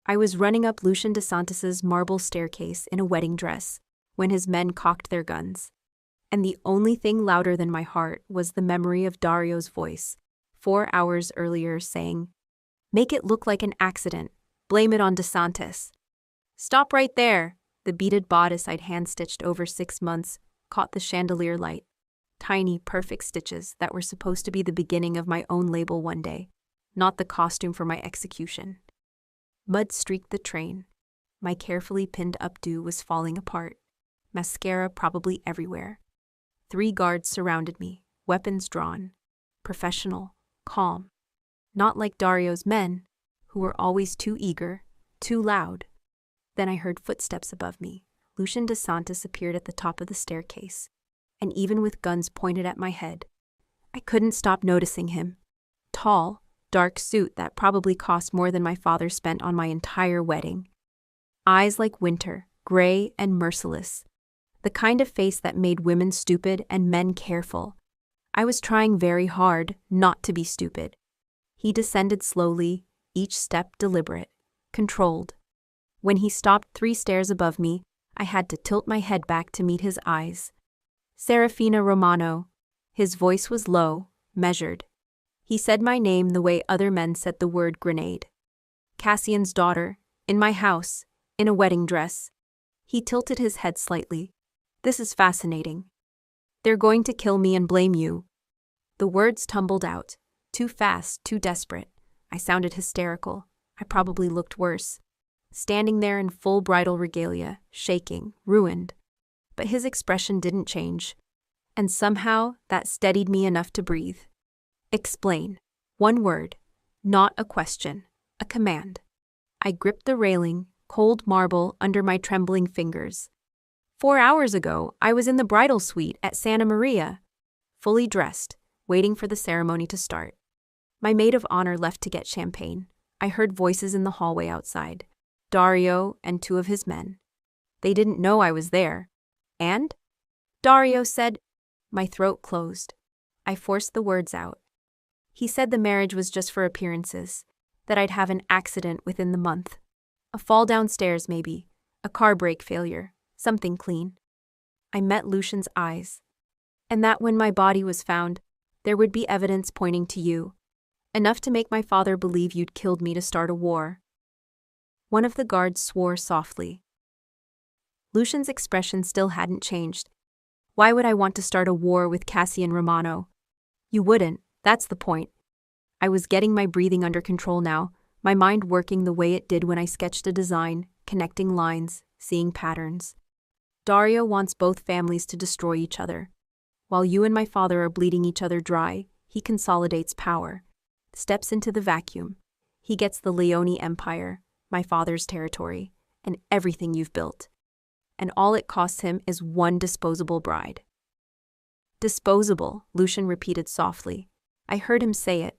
I was running up Lucian DeSantis's marble staircase in a wedding dress when his men cocked their guns. And the only thing louder than my heart was the memory of Dario's voice, 4 hours earlier, saying, "Make it look like an accident. Blame it on DeSantis." "Stop right there!" The beaded bodice I'd hand-stitched over 6 months caught the chandelier light. Tiny, perfect stitches that were supposed to be the beginning of my own label one day, not the costume for my execution. Mud streaked the train. My carefully pinned updo was falling apart, mascara probably everywhere. 3 guards surrounded me, weapons drawn. Professional, calm. Not like Dario's men, who were always too eager, too loud. Then I heard footsteps above me. Lucian DeSantis appeared at the top of the staircase, and even with guns pointed at my head, I couldn't stop noticing him. Tall, dark suit that probably cost more than my father spent on my entire wedding. Eyes like winter, gray and merciless. The kind of face that made women stupid and men careful. I was trying very hard not to be stupid. He descended slowly, each step deliberate, controlled. When he stopped 3 stairs above me, I had to tilt my head back to meet his eyes. Serafina Romano. His voice was low, measured. He said my name the way other men said the word grenade. Cassian's daughter, in my house, in a wedding dress. He tilted his head slightly. "This is fascinating. They're going to kill me and blame you." The words tumbled out, too fast, too desperate. I sounded hysterical. I probably looked worse. Standing there in full bridal regalia, shaking, ruined. But his expression didn't change. And somehow that steadied me enough to breathe. "Explain." 1 word. Not a question. A command. I gripped the railing, cold marble under my trembling fingers. 4 hours ago, I was in the bridal suite at Santa Maria, fully dressed, waiting for the ceremony to start. My maid of honor left to get champagne. I heard voices in the hallway outside. Dario and 2 of his men. They didn't know I was there. And? Dario said... My throat closed. I forced the words out. He said the marriage was just for appearances, that I'd have an accident within the month. A fall downstairs, maybe. A car brake failure. Something clean. I met Lucian's eyes. And that when my body was found, there would be evidence pointing to you. Enough to make my father believe you'd killed me to start a war. One of the guards swore softly. Lucian's expression still hadn't changed. Why would I want to start a war with Cassian Romano? You wouldn't, that's the point. I was getting my breathing under control now, my mind working the way it did when I sketched a design, connecting lines, seeing patterns. Dario wants both families to destroy each other. While you and my father are bleeding each other dry, he consolidates power, steps into the vacuum. He gets the Leone Empire, my father's territory, and everything you've built. And all it costs him is 1 disposable bride. Disposable, Lucian repeated softly. I heard him say it.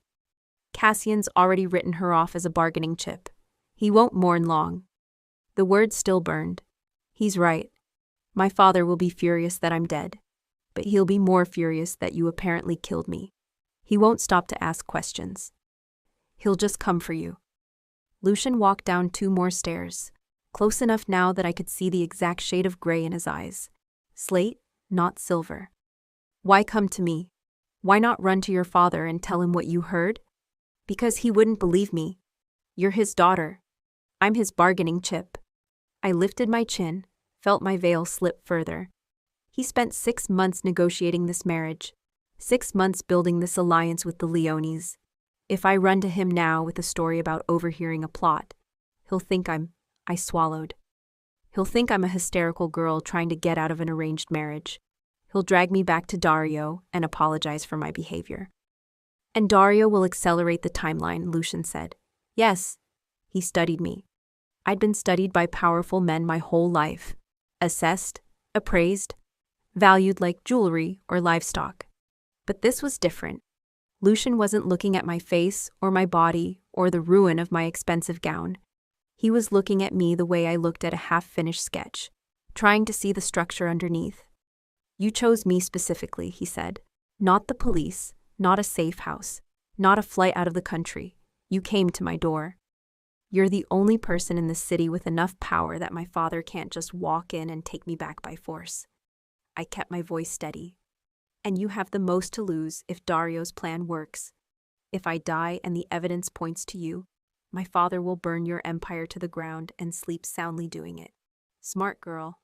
Cassian's already written her off as a bargaining chip. He won't mourn long. The words still burned. He's right. My father will be furious that I'm dead. But he'll be more furious that you apparently killed me. He won't stop to ask questions. He'll just come for you. Lucian walked down 2 more stairs, close enough now that I could see the exact shade of gray in his eyes. Slate, not silver. Why come to me? Why not run to your father and tell him what you heard? Because he wouldn't believe me. You're his daughter. I'm his bargaining chip. I lifted my chin, felt my veil slip further. He spent 6 months negotiating this marriage, 6 months building this alliance with the Leones. If I run to him now with a story about overhearing a plot, he'll think I swallowed. He'll think I'm a hysterical girl trying to get out of an arranged marriage. He'll drag me back to Dario and apologize for my behavior. And Dario will accelerate the timeline, Lucian said. Yes, he studied me. I'd been studied by powerful men my whole life, assessed, appraised, valued like jewelry or livestock. But this was different. Lucian wasn't looking at my face or my body or the ruin of my expensive gown. He was looking at me the way I looked at a half-finished sketch, trying to see the structure underneath. You chose me specifically, he said. Not the police, not a safe house, not a flight out of the country. You came to my door. You're the only person in this city with enough power that my father can't just walk in and take me back by force. I kept my voice steady. And you have the most to lose if Dario's plan works. If I die and the evidence points to you, my father will burn your empire to the ground and sleep soundly doing it. Smart girl.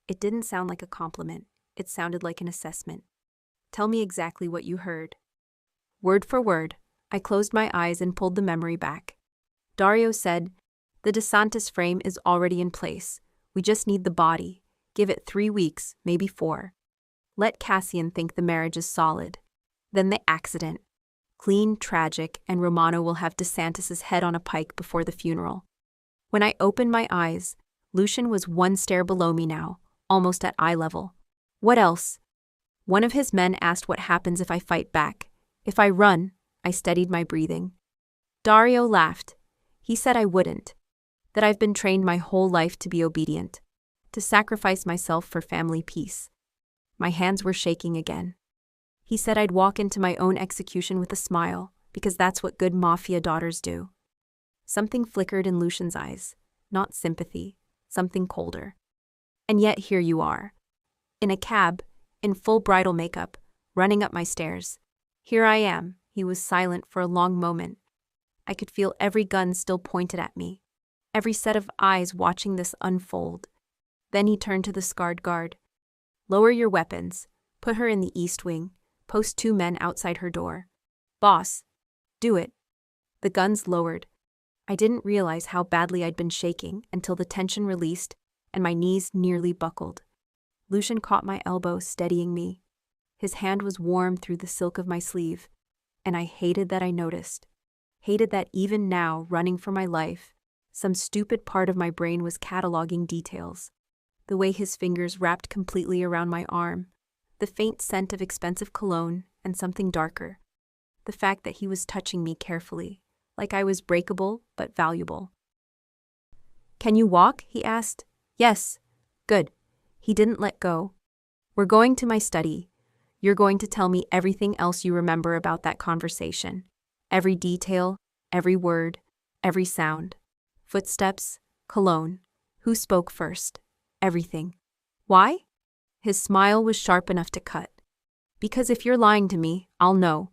It didn't sound like a compliment. It sounded like an assessment. Tell me exactly what you heard. Word for word, I closed my eyes and pulled the memory back. Dario said, "The DeSantis frame is already in place. We just need the body. Give it 3 weeks, maybe 4. Let Cassian think the marriage is solid. Then the accident. Clean, tragic, and Romano will have DeSantis' head on a pike before the funeral." When I opened my eyes, Lucian was 1 stair below me now, almost at eye level. What else? One of his men asked what happens if I fight back. If I run, I steadied my breathing. Dario laughed. He said I wouldn't. That I've been trained my whole life to be obedient, to sacrifice myself for family peace. My hands were shaking again. He said I'd walk into my own execution with a smile, because that's what good Mafia daughters do. Something flickered in Lucian's eyes, not sympathy, something colder. And yet here you are. In a cab, in full bridal makeup, running up my stairs. Here I am. He was silent for a long moment. I could feel every gun still pointed at me, every set of eyes watching this unfold. Then he turned to the scarred guard. "Lower your weapons. Put her in the east wing. Post 2 men outside her door. Boss, do it." The guns lowered. I didn't realize how badly I'd been shaking until the tension released and my knees nearly buckled. Lucian caught my elbow, steadying me. His hand was warm through the silk of my sleeve, and I hated that I noticed. Hated that even now, running for my life, some stupid part of my brain was cataloging details. The way his fingers wrapped completely around my arm, the faint scent of expensive cologne, and something darker. The fact that he was touching me carefully, like I was breakable but valuable. "Can you walk?" he asked. "Yes." "Good." He didn't let go. "We're going to my study. You're going to tell me everything else you remember about that conversation. Every detail, every word, every sound. Footsteps, cologne, who spoke first, everything. Why?" His smile was sharp enough to cut. "Because if you're lying to me, I'll know.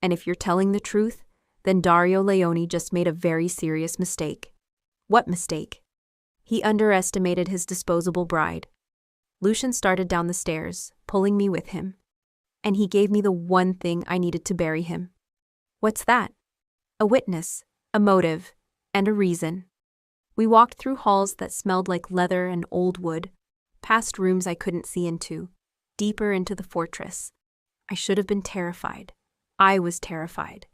And if you're telling the truth, then Dario Leone just made a very serious mistake." "What mistake?" "He underestimated his disposable bride." Lucian started down the stairs, pulling me with him. And he gave me the one thing I needed to bury him. "What's that?" "A witness, a motive, and a reason." We walked through halls that smelled like leather and old wood, past rooms I couldn't see into, deeper into the fortress. I should have been terrified. I was terrified.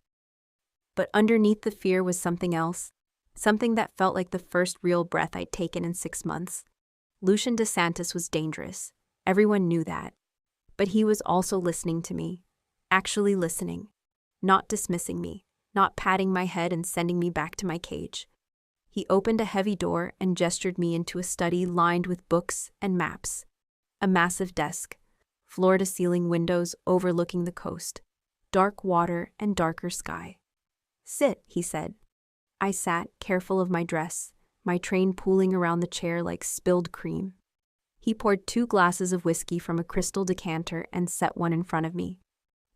But underneath the fear was something else, something that felt like the first real breath I'd taken in 6 months. Lucian DeSantis was dangerous. Everyone knew that. But he was also listening to me, actually listening, not dismissing me, not patting my head and sending me back to my cage. He opened a heavy door and gestured me into a study lined with books and maps. A massive desk, floor-to-ceiling windows overlooking the coast, dark water and darker sky. "Sit," he said. I sat, careful of my dress, my train pooling around the chair like spilled cream. He poured 2 glasses of whiskey from a crystal decanter and set one in front of me.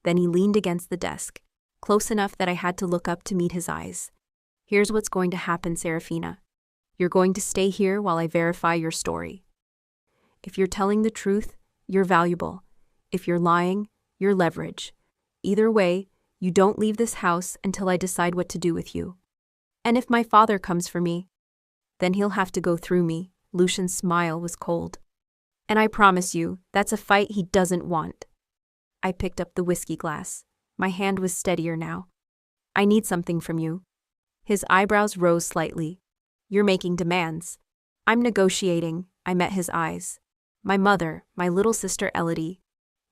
Then he leaned against the desk, close enough that I had to look up to meet his eyes. "Here's what's going to happen, Serafina. You're going to stay here while I verify your story. If you're telling the truth, you're valuable. If you're lying, you're leverage. Either way, you don't leave this house until I decide what to do with you. And if my father comes for me, then he'll have to go through me." Lucian's smile was cold. "And I promise you, that's a fight he doesn't want." I picked up the whiskey glass. My hand was steadier now. "I need something from you." His eyebrows rose slightly. "You're making demands." "I'm negotiating." I met his eyes. "My mother, my little sister Elodie.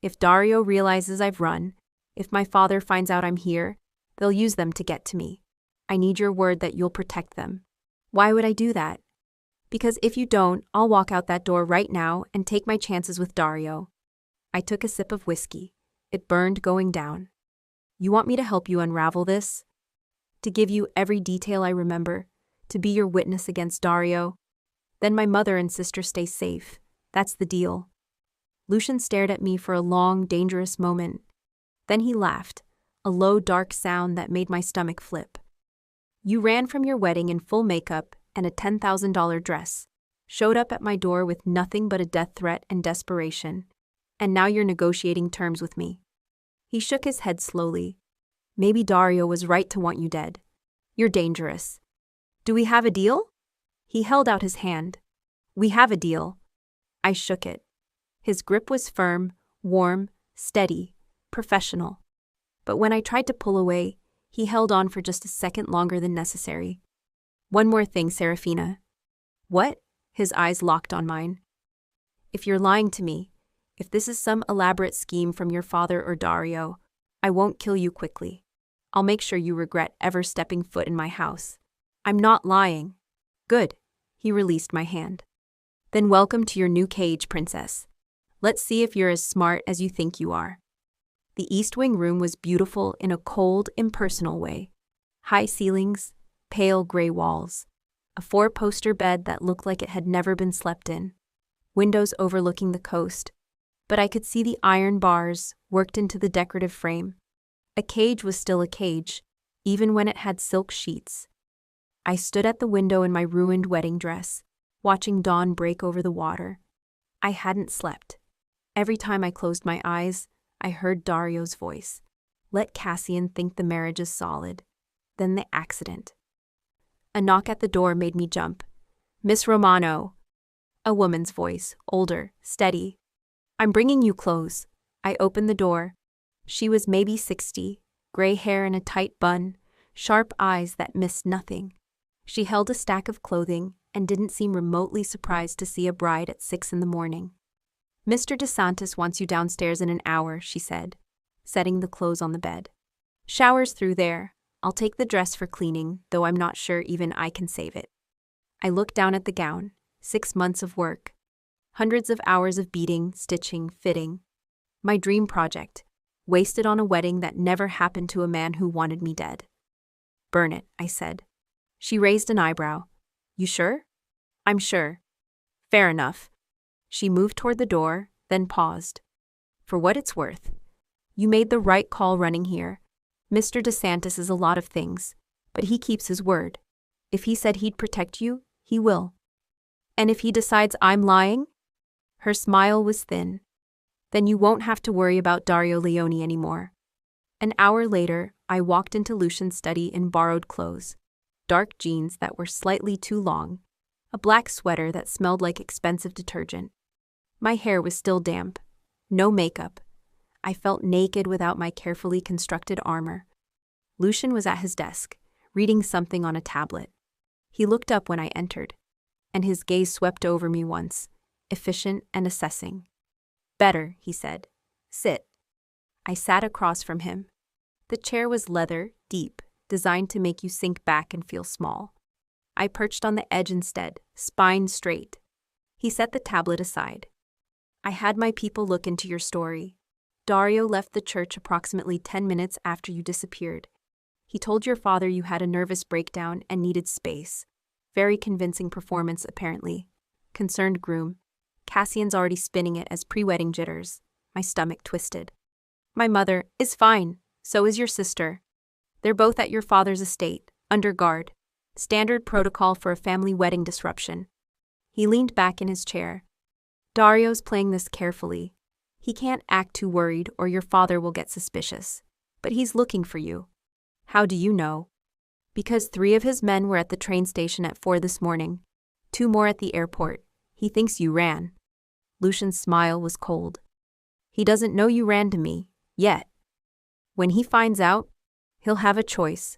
If Dario realizes I've run, if my father finds out I'm here, they'll use them to get to me. I need your word that you'll protect them." "Why would I do that?" "Because if you don't, I'll walk out that door right now and take my chances with Dario." I took a sip of whiskey. It burned going down. "You want me to help you unravel this? To give you every detail I remember? To be your witness against Dario. Then my mother and sister stay safe. That's the deal. Lucian stared at me for a long, dangerous moment. Then he laughed, a low, dark sound that made my stomach flip. You ran from your wedding in full makeup and a $10,000 dress, showed up at my door with nothing but a death threat and desperation, and now you're negotiating terms with me. He shook his head slowly. Maybe Dario was right to want you dead. You're dangerous. Do we have a deal? He held out his hand. We have a deal. I shook it. His grip was firm, warm, steady, professional. But when I tried to pull away, he held on for just a second longer than necessary. One more thing, Serafina. What? His eyes locked on mine. If you're lying to me, if this is some elaborate scheme from your father or Dario, I won't kill you quickly. I'll make sure you regret ever stepping foot in my house. I'm not lying. Good. He released my hand. Then welcome to your new cage, princess. Let's see if you're as smart as you think you are. The East Wing room was beautiful in a cold, impersonal way. High ceilings, pale gray walls, a 4-poster bed that looked like it had never been slept in, windows overlooking the coast, but I could see the iron bars worked into the decorative frame. A cage was still a cage, even when it had silk sheets. I stood at the window in my ruined wedding dress, watching dawn break over the water. I hadn't slept. Every time I closed my eyes, I heard Dario's voice. Let Cassian think the marriage is solid. Then the accident. A knock at the door made me jump. Miss Romano. A woman's voice, older, steady. I'm bringing you clothes. I opened the door. She was maybe 60, gray hair in a tight bun, sharp eyes that missed nothing. She held a stack of clothing and didn't seem remotely surprised to see a bride at 6 a.m. Mr. DeSantis wants you downstairs in an hour, she said, setting the clothes on the bed. Shower's through there. I'll take the dress for cleaning, though I'm not sure even I can save it. I looked down at the gown. 6 months of work. Hundreds of hours of beating, stitching, fitting. My dream project, wasted on a wedding that never happened to a man who wanted me dead. Burn it, I said. She raised an eyebrow. You sure? I'm sure. Fair enough. She moved toward the door, then paused. For what it's worth. You made the right call running here. Mr. DeSantis is a lot of things, but he keeps his word. If he said he'd protect you, he will. And if he decides I'm lying? Her smile was thin. Then you won't have to worry about Dario Leone anymore. An hour later, I walked into Lucian's study in borrowed clothes. Dark jeans that were slightly too long, a black sweater that smelled like expensive detergent. My hair was still damp. No makeup. I felt naked without my carefully constructed armor. Lucian was at his desk, reading something on a tablet. He looked up when I entered, and his gaze swept over me once, efficient and assessing. Better, he said. Sit. I sat across from him. The chair was leather, deep, designed to make you sink back and feel small. I perched on the edge instead, spine straight. He set the tablet aside. I had my people look into your story. Dario left the church approximately 10 minutes after you disappeared. He told your father you had a nervous breakdown and needed space. Very convincing performance, apparently. Concerned groom. Cassian's already spinning it as pre-wedding jitters. My stomach twisted. My mother is fine. So is your sister. They're both at your father's estate, under guard. Standard protocol for a family wedding disruption. He leaned back in his chair. Dario's playing this carefully. He can't act too worried or your father will get suspicious. But he's looking for you. How do you know? Because 3 of his men were at the train station at 4 this morning. 2 more at the airport. He thinks you ran. Lucian's smile was cold. He doesn't know you ran to me, yet. When he finds out, he'll have a choice.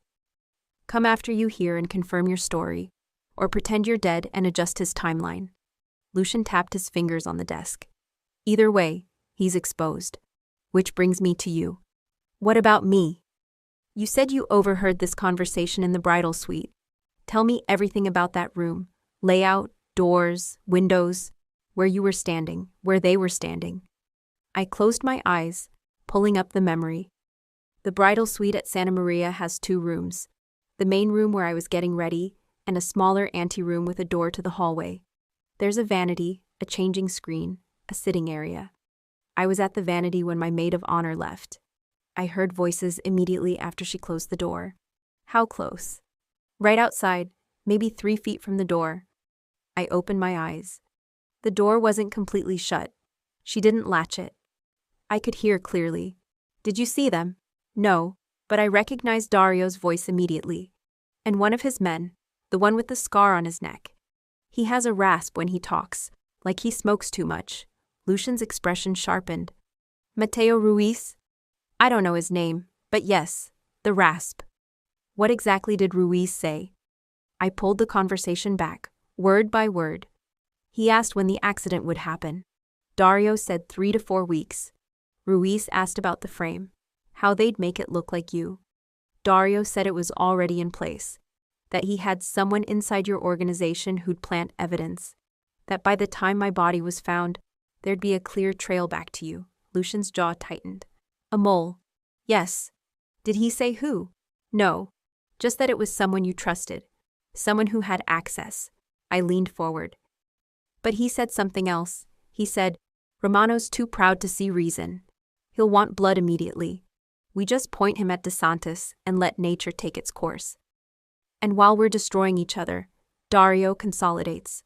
Come after you here and confirm your story, or pretend you're dead and adjust his timeline. Lucian tapped his fingers on the desk. Either way, he's exposed. Which brings me to you. What about me? You said you overheard this conversation in the bridal suite. Tell me everything about that room. Layout, doors, windows, where you were standing, where they were standing. I closed my eyes, pulling up the memory. The bridal suite at Santa Maria has 2 rooms. The main room where I was getting ready, and a smaller anteroom with a door to the hallway. There's a vanity, a changing screen, a sitting area. I was at the vanity when my maid of honor left. I heard voices immediately after she closed the door. How close? Right outside, maybe 3 feet from the door. I opened my eyes. The door wasn't completely shut. She didn't latch it. I could hear clearly. Did you see them? No, but I recognized Dario's voice immediately. And one of his men, the one with the scar on his neck. He has a rasp when he talks, like he smokes too much. Lucian's expression sharpened. Mateo Ruiz? I don't know his name, but yes, the rasp. What exactly did Ruiz say? I pulled the conversation back, word by word. He asked when the accident would happen. Dario said 3 to 4 weeks. Ruiz asked about the frame, how they'd make it look like you. Dario said it was already in place, that he had someone inside your organization who'd plant evidence, that by the time my body was found, there'd be a clear trail back to you. Lucian's jaw tightened. A mole. Yes. Did he say who? No. Just that it was someone you trusted. Someone who had access. I leaned forward. But he said something else. He said, Romano's too proud to see reason. He'll want blood immediately. We just point him at DeSantis and let nature take its course. And while we're destroying each other, Dario consolidates.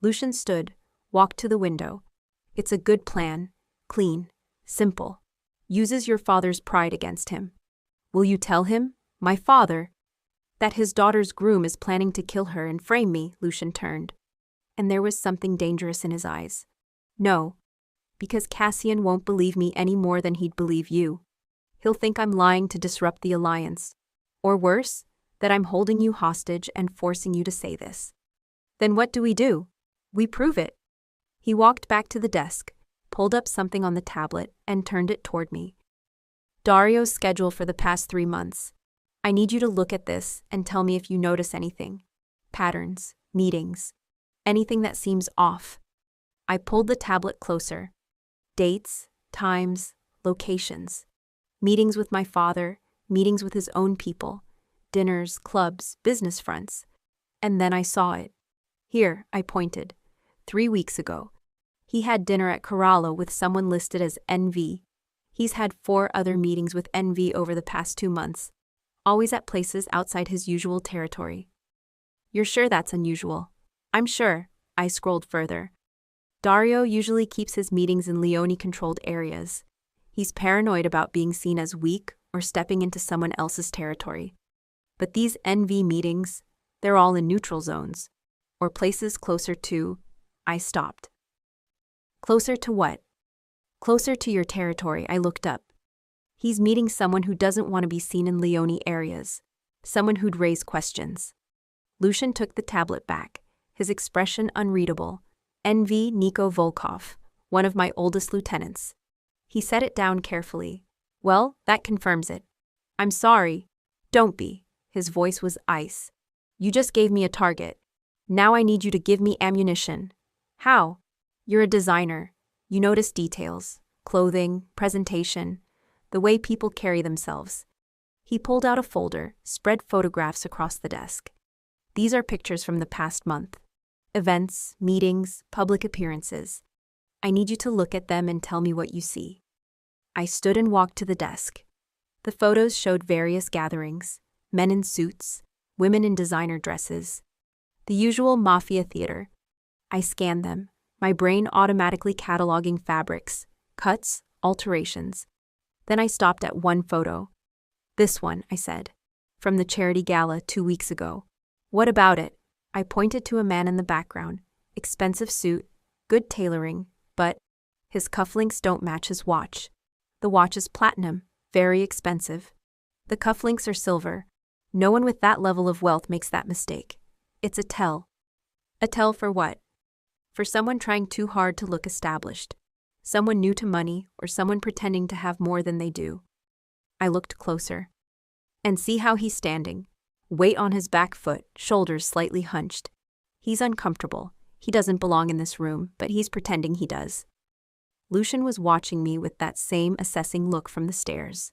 Lucian stood, walked to the window. It's a good plan, clean, simple. Uses your father's pride against him. Will you tell him, my father, that his daughter's groom is planning to kill her and frame me? Lucian turned. And there was something dangerous in his eyes. No, because Cassian won't believe me any more than he'd believe you. He'll think I'm lying to disrupt the alliance. Or worse, that I'm holding you hostage and forcing you to say this. Then what do? We prove it. He walked back to the desk, pulled up something on the tablet, and turned it toward me. Dario's schedule for the past 3 months. I need you to look at this and tell me if you notice anything. Patterns, meetings, anything that seems off. I pulled the tablet closer. Dates, times, locations. Meetings with my father, meetings with his own people, dinners, clubs, business fronts. And then I saw it. Here, I pointed. 3 weeks ago. He had dinner at Corallo with someone listed as NV. He's had 4 other meetings with NV over the past 2 months, always at places outside his usual territory. You're sure that's unusual? I'm sure. I scrolled further. Dario usually keeps his meetings in Leone-controlled areas. He's paranoid about being seen as weak or stepping into someone else's territory. But these NV meetings, they're all in neutral zones, or places closer to. I stopped. Closer to what? Closer to your territory. I looked up. He's meeting someone who doesn't want to be seen in Leone areas, someone who'd raise questions. Lucian took the tablet back, his expression unreadable. NV Niko Volkov, one of my oldest lieutenants. He set it down carefully. Well, that confirms it. I'm sorry. Don't be. His voice was ice. You just gave me a target. Now I need you to give me ammunition. How? You're a designer. You notice details, clothing, presentation, the way people carry themselves. He pulled out a folder, spread photographs across the desk. These are pictures from the past month. Events, meetings, public appearances. I need you to look at them and tell me what you see. I stood and walked to the desk. The photos showed various gatherings, men in suits, women in designer dresses. The usual Mafia theater. I scanned them, my brain automatically cataloging fabrics, cuts, alterations. Then I stopped at one photo. This one, I said, from the charity gala 2 weeks ago. What about it? I pointed to a man in the background. Expensive suit, good tailoring, but his cufflinks don't match his watch. The watch is platinum, very expensive. The cufflinks are silver. No one with that level of wealth makes that mistake. It's a tell. A tell for what? For someone trying too hard to look established. Someone new to money or someone pretending to have more than they do. I looked closer. And see how he's standing. Weight on his back foot, shoulders slightly hunched. He's uncomfortable. He doesn't belong in this room, but he's pretending he does. Lucian was watching me with that same assessing look from the stairs.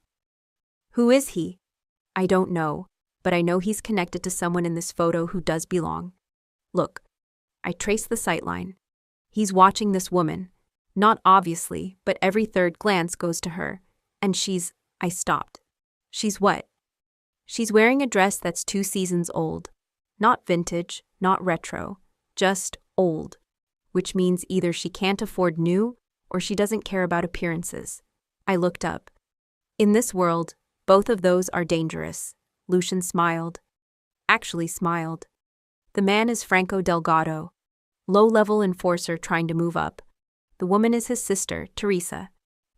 Who is he? I don't know, but I know he's connected to someone in this photo who does belong. Look, I traced the sightline. He's watching this woman. Not obviously, but every third glance goes to her. And I stopped. She's what? She's wearing a dress that's 2 seasons old. Not vintage, not retro, just old. Which means either she can't afford new, or she doesn't care about appearances. I looked up. In this world, both of those are dangerous. Lucian smiled. Actually smiled. The man is Franco Delgado, low-level enforcer trying to move up. The woman is his sister, Teresa.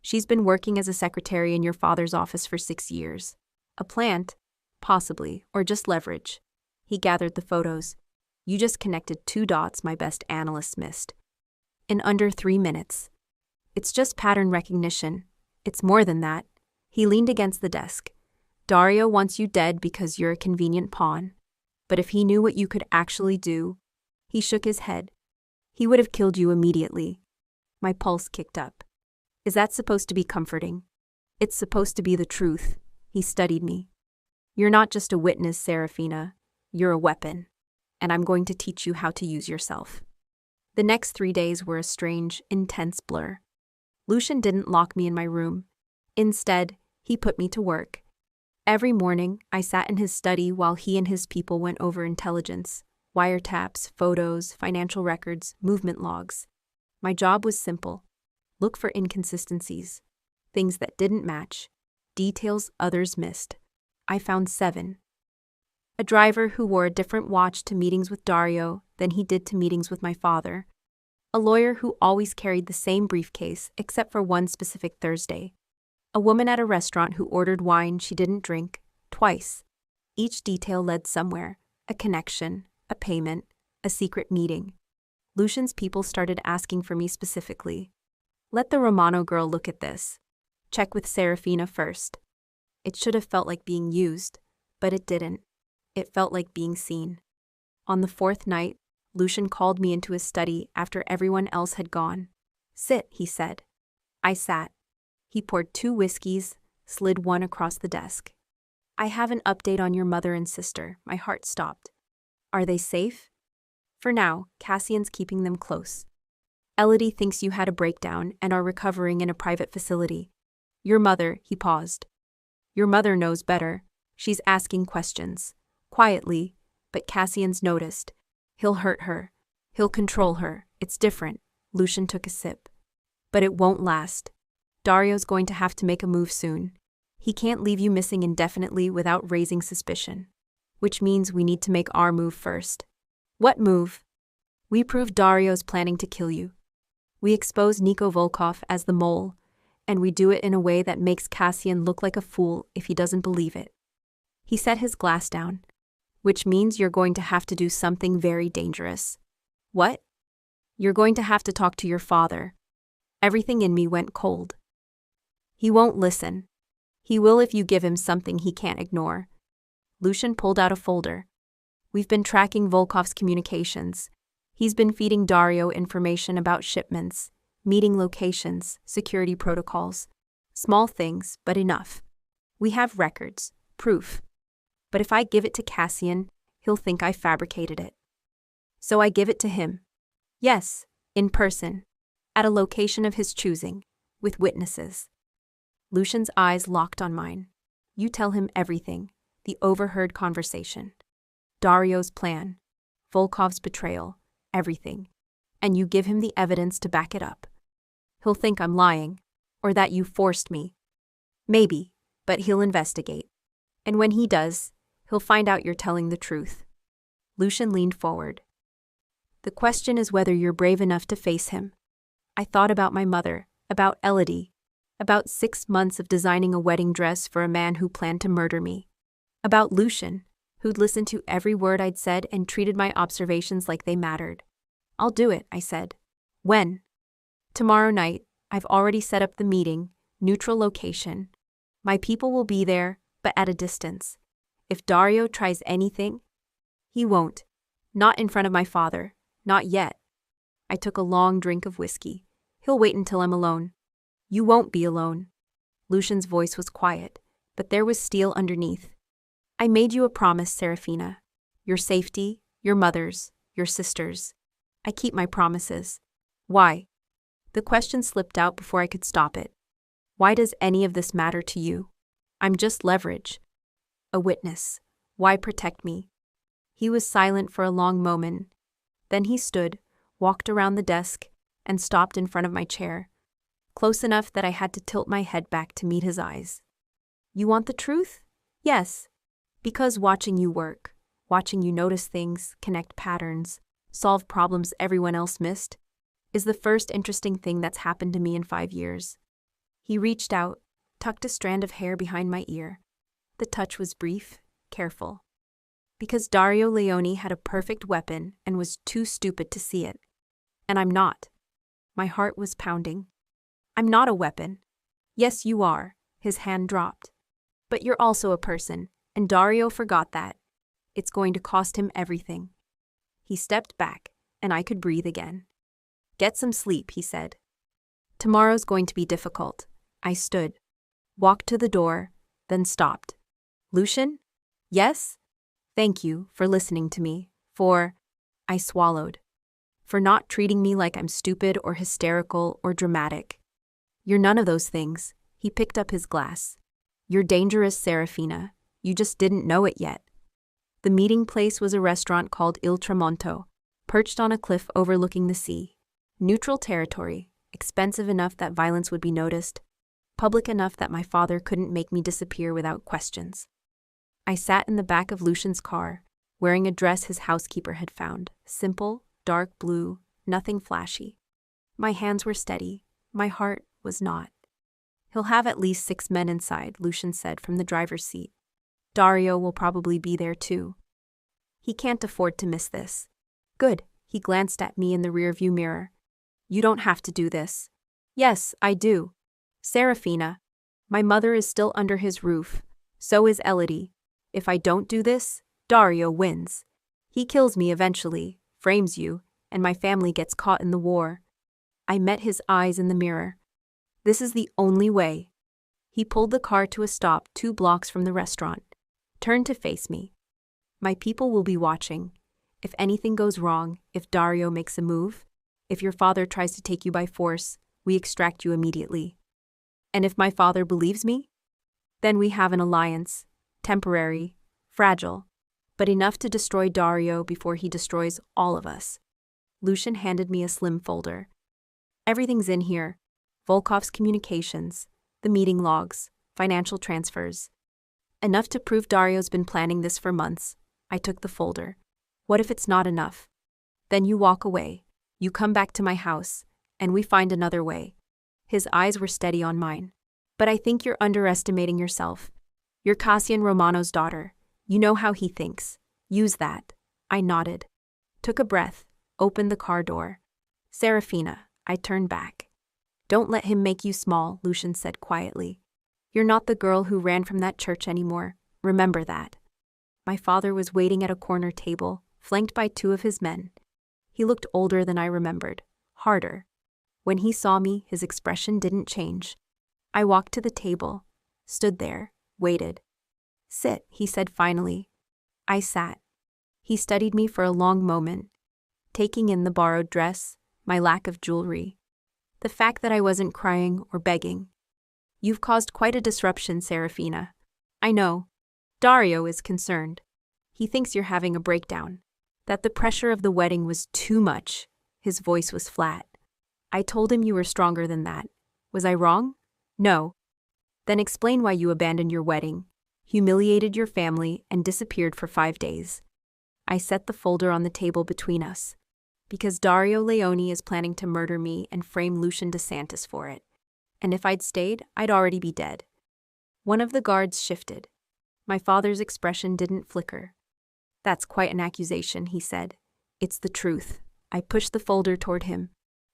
She's been working as a secretary in your father's office for 6 years. A plant? Possibly, or just leverage. He gathered the photos. You just connected 2 dots my best analysts missed. In under 3 minutes. It's just pattern recognition. It's more than that. He leaned against the desk. Dario wants you dead because you're a convenient pawn. But if he knew what you could actually do, he shook his head. He would have killed you immediately. My pulse kicked up. Is that supposed to be comforting? It's supposed to be the truth. He studied me. You're not just a witness, Serafina. You're a weapon. And I'm going to teach you how to use yourself. The next 3 days were a strange, intense blur. Lucian didn't lock me in my room. Instead, he put me to work. Every morning, I sat in his study while he and his people went over intelligence, wiretaps, photos, financial records, movement logs. My job was simple. Look for inconsistencies, things that didn't match, details others missed. I found 7. A driver who wore a different watch to meetings with Dario than he did to meetings with my father. A lawyer who always carried the same briefcase except for one specific Thursday. A woman at a restaurant who ordered wine she didn't drink, twice. Each detail led somewhere, a connection, a payment, a secret meeting. Lucian's people started asking for me specifically. Let the Romano girl look at this. Check with Serafina first. It should have felt like being used, but it didn't. It felt like being seen. On the 4th night, Lucian called me into his study after everyone else had gone. Sit, he said. I sat. He poured 2 whiskeys, slid one across the desk. I have an update on your mother and sister. My heart stopped. Are they safe? For now, Cassian's keeping them close. Elodie thinks you had a breakdown and are recovering in a private facility. Your mother, he paused. Your mother knows better. She's asking questions. Quietly, but Cassian's noticed. He'll hurt her. He'll control her. It's different. Lucian took a sip. But it won't last. Dario's going to have to make a move soon. He can't leave you missing indefinitely without raising suspicion. Which means we need to make our move first. What move? We prove Dario's planning to kill you. We expose Nico Volkov as the mole, and we do it in a way that makes Cassian look like a fool if he doesn't believe it. He set his glass down. Which means you're going to have to do something very dangerous. What? You're going to have to talk to your father. Everything in me went cold. He won't listen. He will if you give him something he can't ignore. Lucian pulled out a folder. We've been tracking Volkov's communications. He's been feeding Dario information about shipments, meeting locations, security protocols. Small things, but enough. We have records, proof. But if I give it to Cassian, he'll think I fabricated it. So I give it to him. Yes, in person, at a location of his choosing, with witnesses. Lucian's eyes locked on mine. You tell him everything, the overheard conversation. Dario's plan, Volkov's betrayal, everything. And you give him the evidence to back it up. He'll think I'm lying, or that you forced me. Maybe, but he'll investigate. And when he does, he'll find out you're telling the truth. Lucian leaned forward. The question is whether you're brave enough to face him. I thought about my mother, about Elodie, about 6 months of designing a wedding dress for a man who planned to murder me. About Lucian, who'd listened to every word I'd said and treated my observations like they mattered. I'll do it, I said. When? Tomorrow night. I've already set up the meeting, neutral location. My people will be there, but at a distance. If Dario tries anything, he won't. Not in front of my father. Not yet. I took a long drink of whiskey. He'll wait until I'm alone. You won't be alone. Lucian's voice was quiet, but there was steel underneath. I made you a promise, Serafina. Your safety, your mother's, your sister's. I keep my promises. Why? The question slipped out before I could stop it. Why does any of this matter to you? I'm just leverage. A witness. Why protect me? He was silent for a long moment. Then he stood, walked around the desk, and stopped in front of my chair, close enough that I had to tilt my head back to meet his eyes. You want the truth? Yes. Because watching you work, watching you notice things, connect patterns, solve problems everyone else missed, is the first interesting thing that's happened to me in 5 years. He reached out, tucked a strand of hair behind my ear. The touch was brief, careful. Because Dario Leone had a perfect weapon and was too stupid to see it. And I'm not. My heart was pounding. I'm not a weapon. Yes, you are. His hand dropped. But you're also a person, and Dario forgot that. It's going to cost him everything. He stepped back, and I could breathe again. Get some sleep, he said. Tomorrow's going to be difficult. I stood, walked to the door, then stopped. Lucian? Yes? Thank you for listening to me, I swallowed, for not treating me like I'm stupid or hysterical or dramatic. You're none of those things. He picked up his glass. You're dangerous, Serafina. You just didn't know it yet. The meeting place was a restaurant called Il Tramonto, perched on a cliff overlooking the sea. Neutral territory, expensive enough that violence would be noticed, public enough that my father couldn't make me disappear without questions. I sat in the back of Lucian's car, wearing a dress his housekeeper had found, simple, dark blue, nothing flashy. My hands were steady, my heart was not. He'll have at least 6 men inside, Lucian said from the driver's seat. Dario will probably be there too. He can't afford to miss this. Good, he glanced at me in the rearview mirror. You don't have to do this. Yes, I do. Serafina. My mother is still under his roof. So is Elodie. If I don't do this, Dario wins. He kills me eventually, frames you, and my family gets caught in the war. I met his eyes in the mirror. This is the only way. He pulled the car to a stop 2 blocks from the restaurant, turned to face me. My people will be watching. If anything goes wrong, if Dario makes a move, if your father tries to take you by force, we extract you immediately. And if my father believes me? Then we have an alliance. Temporary, fragile, but enough to destroy Dario before he destroys all of us. Lucian handed me a slim folder. Everything's in here. Volkov's communications, the meeting logs, financial transfers. Enough to prove Dario's been planning this for months. I took the folder. What if it's not enough? Then you walk away. You come back to my house, and we find another way. His eyes were steady on mine. But I think you're underestimating yourself. You're Cassian Romano's daughter. You know how he thinks. Use that. I nodded. Took a breath. Opened the car door. Serafina, I turned back. Don't let him make you small, Lucian said quietly. You're not the girl who ran from that church anymore. Remember that. My father was waiting at a corner table, flanked by 2 of his men. He looked older than I remembered. Harder. When he saw me, his expression didn't change. I walked to the table, stood there, waited. Sit, he said finally. I sat. He studied me for a long moment, taking in the borrowed dress, my lack of jewelry, the fact that I wasn't crying or begging. You've caused quite a disruption, Serafina. I know. Dario is concerned. He thinks you're having a breakdown, that the pressure of the wedding was too much. His voice was flat. I told him you were stronger than that. Was I wrong? No. Then explain why you abandoned your wedding, humiliated your family, and disappeared for 5 days. I set the folder on the table between us. Because Dario Leone is planning to murder me and frame Lucian DeSantis for it. And if I'd stayed, I'd already be dead. One of the guards shifted. My father's expression didn't flicker. That's quite an accusation, he said. It's the truth. I pushed the folder toward him.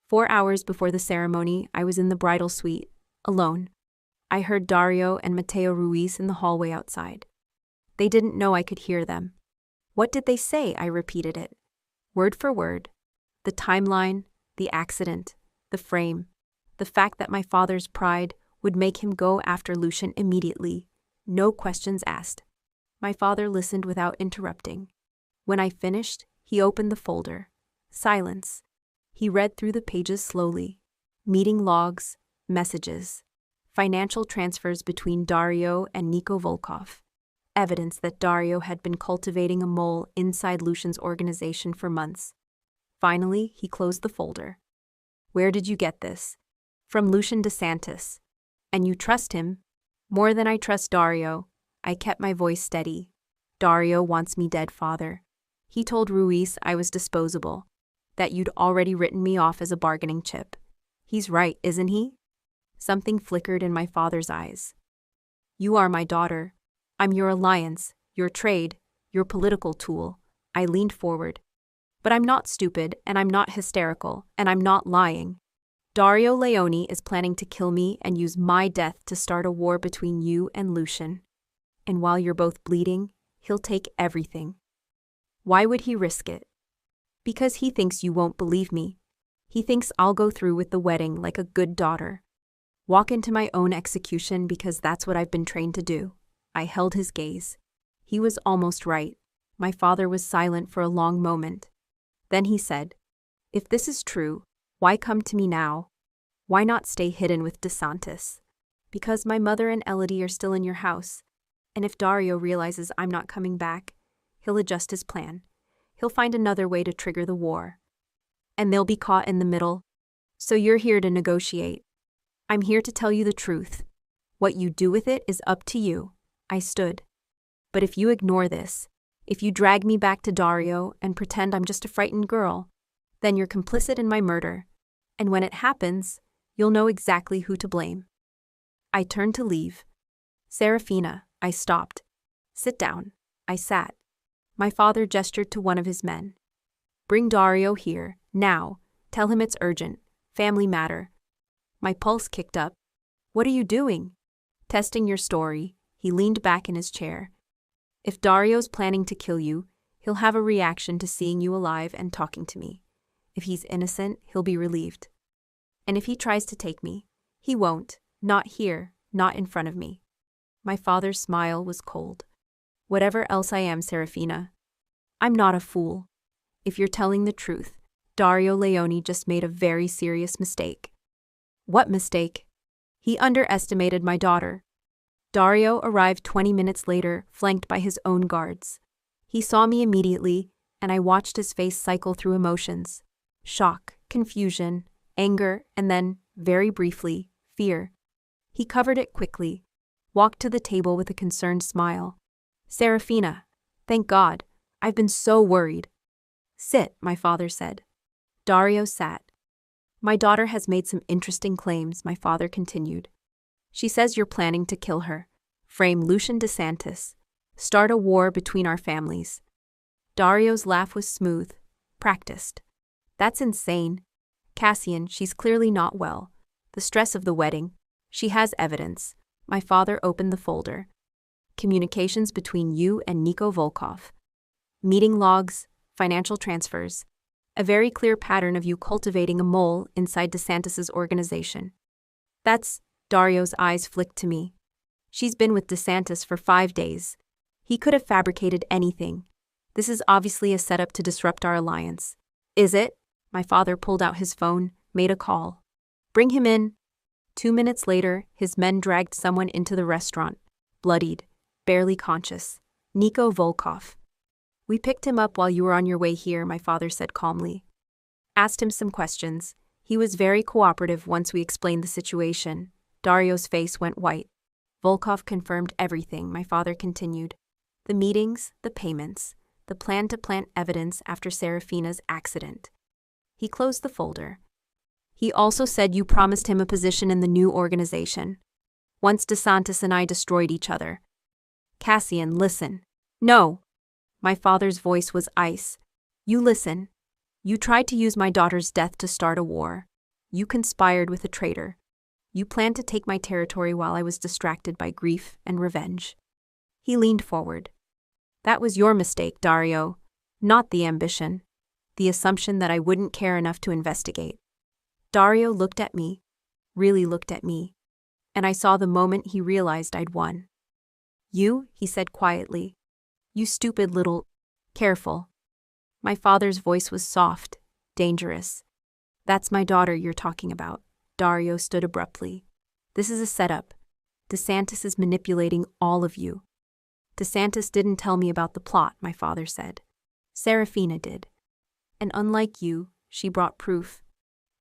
4 hours before the ceremony, I was in the bridal suite, alone. I heard Dario and Mateo Ruiz in the hallway outside. They didn't know I could hear them. What did they say? I repeated it. Word for word. The timeline, the accident, the frame, the fact that my father's pride would make him go after Lucian immediately. No questions asked. My father listened without interrupting. When I finished, he opened the folder. Silence. He read through the pages slowly. Meeting logs, messages, financial transfers between Dario and Niko Volkov. Evidence that Dario had been cultivating a mole inside Lucian's organization for months. Finally, he closed the folder. Where did you get this? From Lucian DeSantis. And you trust him? More than I trust Dario. I kept my voice steady. Dario wants me dead, father. He told Ruiz I was disposable, that you'd already written me off as a bargaining chip. He's right, isn't he? Something flickered in my father's eyes. You are my daughter. I'm your alliance, your trade, your political tool. I leaned forward. But I'm not stupid, and I'm not hysterical, and I'm not lying. Dario Leone is planning to kill me and use my death to start a war between you and Lucian. And while you're both bleeding, he'll take everything. Why would he risk it? Because he thinks you won't believe me. He thinks I'll go through with the wedding like a good daughter. Walk into my own execution because that's what I've been trained to do. I held his gaze. He was almost right. My father was silent for a long moment. Then he said, if this is true, why come to me now? Why not stay hidden with DeSantis? Because my mother and Elodie are still in your house. And if Dario realizes I'm not coming back, he'll adjust his plan. He'll find another way to trigger the war. And they'll be caught in the middle. So you're here to negotiate. I'm here to tell you the truth. What you do with it is up to you. I stood. But if you ignore this, if you drag me back to Dario and pretend I'm just a frightened girl, then you're complicit in my murder. And when it happens, you'll know exactly who to blame. I turned to leave. Serafina, I stopped. Sit down. I sat. My father gestured to one of his men. Bring Dario here, now. Tell him it's urgent. Family matter. My pulse kicked up. What are you doing? Testing your story. He leaned back in his chair. If Dario's planning to kill you, he'll have a reaction to seeing you alive and talking to me. If he's innocent, he'll be relieved. And if he tries to take me, he won't. Not here, not in front of me. My father's smile was cold. Whatever else I am, Serafina, I'm not a fool. If you're telling the truth, Dario Leone just made a very serious mistake. What mistake? He underestimated my daughter. Dario arrived 20 minutes later, flanked by his own guards. He saw me immediately, and I watched his face cycle through emotions. Shock, confusion, anger, and then, very briefly, fear. He covered it quickly, walked to the table with a concerned smile. Serafina, thank God. I've been so worried. Sit, my father said. Dario sat. My daughter has made some interesting claims, my father continued. She says you're planning to kill her, frame Lucian DeSantis, start a war between our families. Dario's laugh was smooth, practiced. That's insane. Cassian, she's clearly not well. The stress of the wedding. She has evidence. My father opened the folder. Communications between you and Niko Volkov. Meeting logs, financial transfers. A very clear pattern of you cultivating a mole inside DeSantis' organization. That's, Dario's eyes flicked to me. She's been with DeSantis for 5 days. He could have fabricated anything. This is obviously a setup to disrupt our alliance. Is it? My father pulled out his phone, made a call. Bring him in. 2 minutes later, his men dragged someone into the restaurant, bloodied, barely conscious. Niko Volkov. We picked him up while you were on your way here, my father said calmly. Asked him some questions. He was very cooperative once we explained the situation. Dario's face went white. Volkov confirmed everything, my father continued. The meetings, the payments, the plan to plant evidence after Serafina's accident. He closed the folder. He also said you promised him a position in the new organization. Once DeSantis and I destroyed each other. Cassian, listen. No. My father's voice was ice. You listen. You tried to use my daughter's death to start a war. You conspired with a traitor. You planned to take my territory while I was distracted by grief and revenge. He leaned forward. That was your mistake, Dario. Not the ambition. The assumption that I wouldn't care enough to investigate. Dario looked at me, really looked at me, and I saw the moment he realized I'd won. You, he said quietly, You stupid little... Careful. My father's voice was soft, dangerous. That's my daughter you're talking about. Dario stood abruptly. This is a setup. DeSantis is manipulating all of you. DeSantis didn't tell me about the plot, my father said. Serafina did. And unlike you, she brought proof.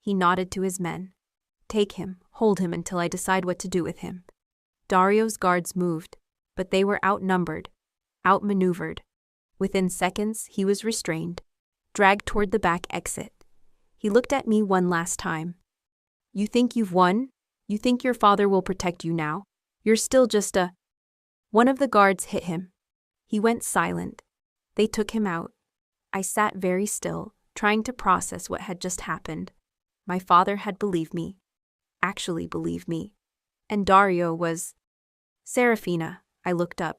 He nodded to his men. Take him, hold him until I decide what to do with him. Dario's guards moved, but they were outnumbered, outmaneuvered. Within seconds, he was restrained, dragged toward the back exit. He looked at me one last time. You think you've won? You think your father will protect you now? You're still just a... One of the guards hit him. He went silent. They took him out. I sat very still, trying to process what had just happened. My father had believed me. Actually believed me. And Dario was... Serafina, I looked up.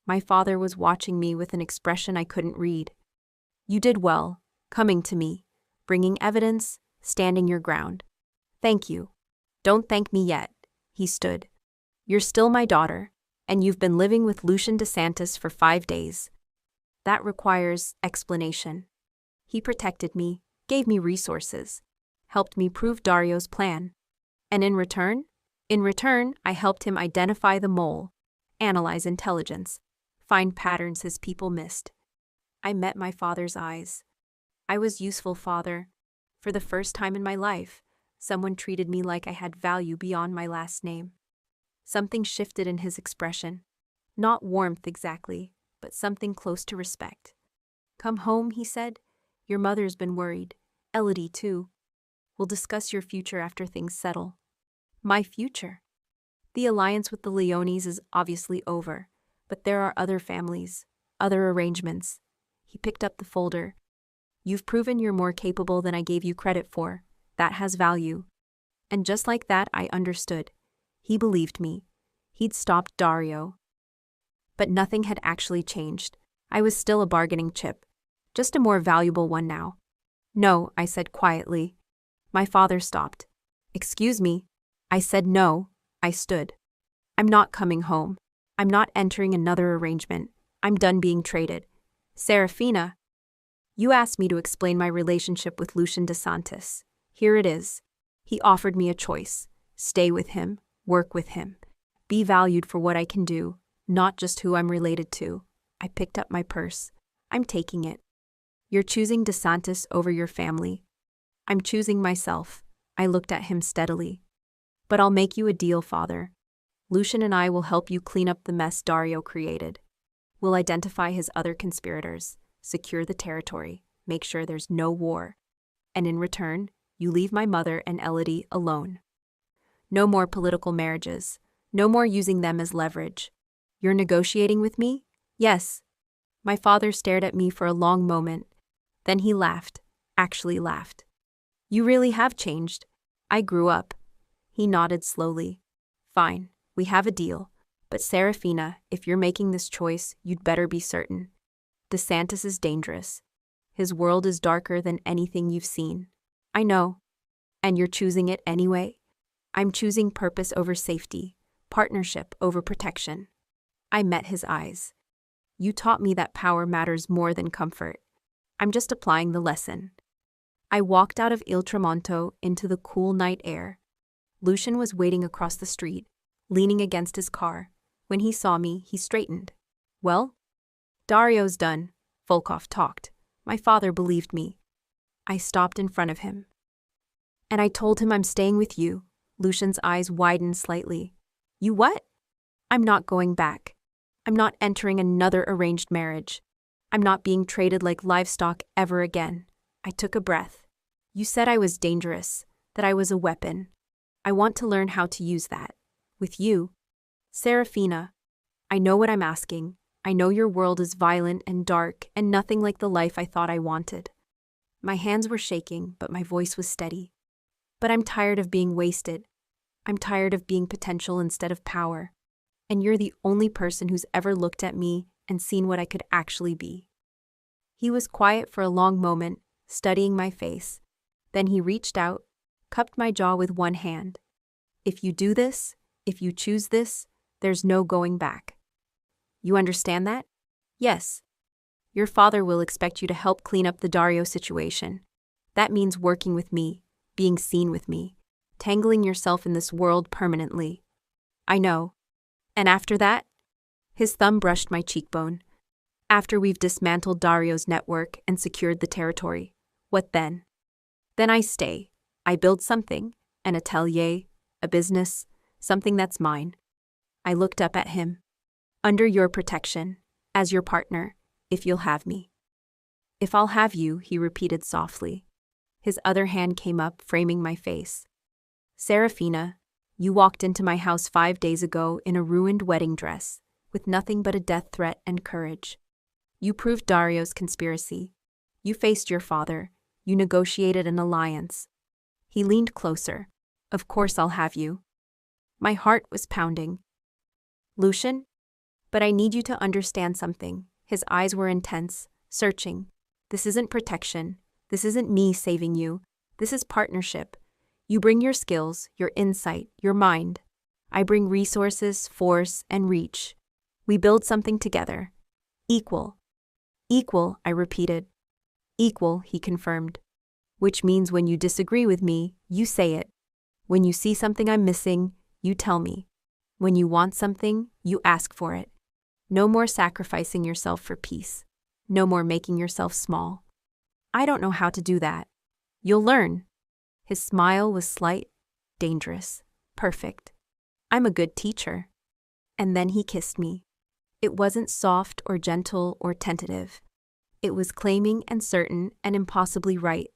My father was watching me with an expression I couldn't read. You did well, coming to me, bringing evidence, standing your ground. Thank you. Don't thank me yet, he stood. You're still my daughter, and you've been living with Lucian DeSantis for 5 days. That requires explanation. He protected me, gave me resources, helped me prove Dario's plan. And in return, I helped him identify the mole, analyze intelligence, find patterns his people missed. I met my father's eyes. I was useful, father. For the first time in my life, someone treated me like I had value beyond my last name. Something shifted in his expression. Not warmth exactly, but something close to respect. Come home, he said. Your mother's been worried. Elodie, too. We'll discuss your future after things settle. My future? The alliance with the Leones is obviously over, but there are other families, other arrangements. He picked up the folder. You've proven you're more capable than I gave you credit for. That has value. And just like that, I understood. He believed me. He'd stopped Dario. But nothing had actually changed. I was still a bargaining chip. Just a more valuable one now. No, I said quietly. My father stopped. Excuse me. I said no. I stood. I'm not coming home. I'm not entering another arrangement. I'm done being traded. Serafina. You asked me to explain my relationship with Lucian DeSantis. Here it is. He offered me a choice. Stay with him, work with him, be valued for what I can do, not just who I'm related to. I picked up my purse. I'm taking it. You're choosing DeSantis over your family. I'm choosing myself. I looked at him steadily. But I'll make you a deal, father. Lucian and I will help you clean up the mess Dario created. We'll identify his other conspirators, secure the territory, make sure there's no war. And in return, you leave my mother and Elodie alone. No more political marriages. No more using them as leverage. You're negotiating with me? Yes. My father stared at me for a long moment. Then he laughed. Actually laughed. You really have changed. I grew up. He nodded slowly. Fine, we have a deal. But Serafina, if you're making this choice, you'd better be certain. DeSantis is dangerous. His world is darker than anything you've seen. I know. And you're choosing it anyway? I'm choosing purpose over safety, partnership over protection. I met his eyes. You taught me that power matters more than comfort. I'm just applying the lesson. I walked out of Il Tramonto into the cool night air. Lucian was waiting across the street, leaning against his car. When he saw me, he straightened. Well? Dario's done, Volkov talked. My father believed me. I stopped in front of him. And I told him I'm staying with you. Lucian's eyes widened slightly. You what? I'm not going back. I'm not entering another arranged marriage. I'm not being traded like livestock ever again. I took a breath. You said I was dangerous, that I was a weapon. I want to learn how to use that. With you. Serafina, I know what I'm asking. I know your world is violent and dark and nothing like the life I thought I wanted. My hands were shaking, but my voice was steady. But I'm tired of being wasted. I'm tired of being potential instead of power. And you're the only person who's ever looked at me and seen what I could actually be. He was quiet for a long moment, studying my face. Then he reached out, cupped my jaw with one hand. If you do this, if you choose this, there's no going back. You understand that? Yes. Your father will expect you to help clean up the Dario situation. That means working with me, being seen with me, tangling yourself in this world permanently. I know. And after that? His thumb brushed my cheekbone. After we've dismantled Dario's network and secured the territory, what then? Then I stay. I build something, an atelier, a business, something that's mine. I looked up at him. Under your protection, as your partner, if you'll have me. If I'll have you, he repeated softly. His other hand came up, framing my face. Serafina, you walked into my house 5 days ago in a ruined wedding dress, with nothing but a death threat and courage. You proved Dario's conspiracy. You faced your father. You negotiated an alliance. He leaned closer. Of course I'll have you. My heart was pounding. Lucian? But I need you to understand something. His eyes were intense, searching. This isn't protection. This isn't me saving you. This is partnership. You bring your skills, your insight, your mind. I bring resources, force, and reach. We build something together. Equal. Equal, I repeated. Equal, he confirmed. Which means when you disagree with me, you say it. When you see something I'm missing, you tell me. When you want something, you ask for it. No more sacrificing yourself for peace. No more making yourself small. I don't know how to do that. You'll learn. His smile was slight, dangerous, perfect. I'm a good teacher. And then he kissed me. It wasn't soft or gentle or tentative. It was claiming and certain and impossibly right.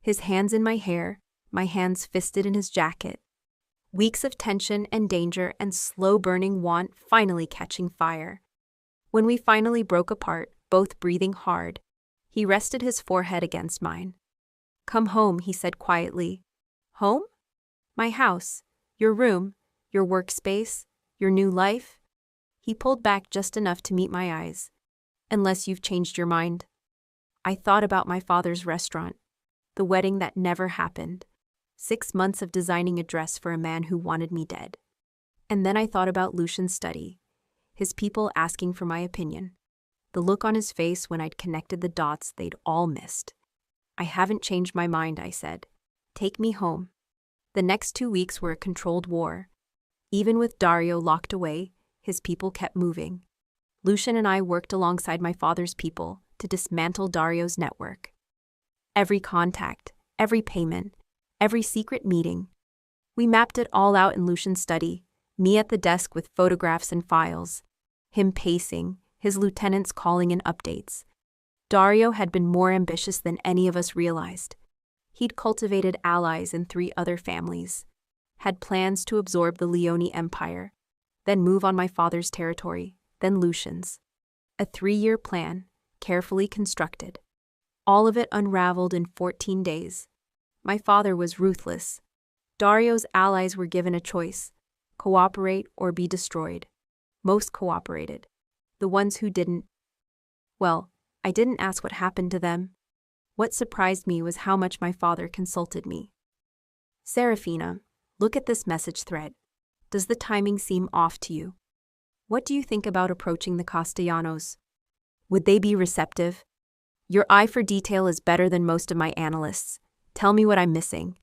His hands in my hair, my hands fisted in his jacket. Weeks of tension and danger and slow-burning want finally catching fire. When we finally broke apart, both breathing hard, he rested his forehead against mine. Come home, he said quietly. Home? My house, your room, your workspace, your new life. He pulled back just enough to meet my eyes. Unless you've changed your mind. I thought about my father's restaurant, the wedding that never happened, 6 months of designing a dress for a man who wanted me dead. And then I thought about Lucian's study, his people asking for my opinion, the look on his face when I'd connected the dots they'd all missed. I haven't changed my mind, I said. Take me home. The next 2 weeks were a controlled war. Even with Dario locked away, his people kept moving. Lucian and I worked alongside my father's people to dismantle Dario's network. Every contact, every payment, every secret meeting. We mapped it all out in Lucian's study, me at the desk with photographs and files, him pacing, his lieutenants calling in updates. Dario had been more ambitious than any of us realized. He'd cultivated allies in 3 other families, had plans to absorb the Leone Empire, then move on my father's territory, then Lucian's. A 3-year plan, carefully constructed. All of it unraveled in 14 days. My father was ruthless. Dario's allies were given a choice: cooperate or be destroyed. Most cooperated. The ones who didn't, well, I didn't ask what happened to them. What surprised me was how much my father consulted me. Serafina, look at this message thread. Does the timing seem off to you? What do you think about approaching the Castellanos? Would they be receptive? Your eye for detail is better than most of my analysts. Tell me what I'm missing.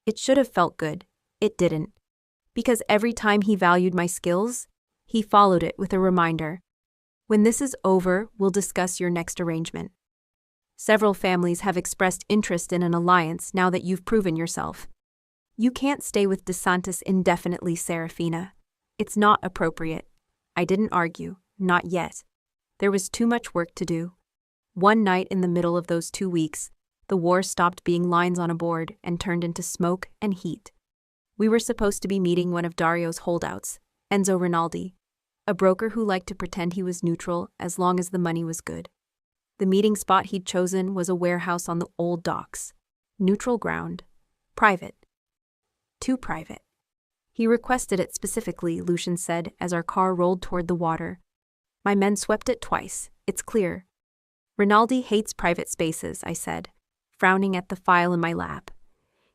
It should have felt good. It didn't. Because every time he valued my skills, he followed it with a reminder. When this is over, we'll discuss your next arrangement. Several families have expressed interest in an alliance now that you've proven yourself. You can't stay with DeSantis indefinitely, Serafina. It's not appropriate. I didn't argue, not yet. There was too much work to do. One night in the middle of those 2 weeks, the war stopped being lines on a board and turned into smoke and heat. We were supposed to be meeting one of Dario's holdouts, Enzo Rinaldi, a broker who liked to pretend he was neutral as long as the money was good. The meeting spot he'd chosen was a warehouse on the old docks. Neutral ground. Private. Too private. He requested it specifically, Lucian said as our car rolled toward the water. My men swept it twice. It's clear. Rinaldi hates private spaces, I said, frowning at the file in my lap.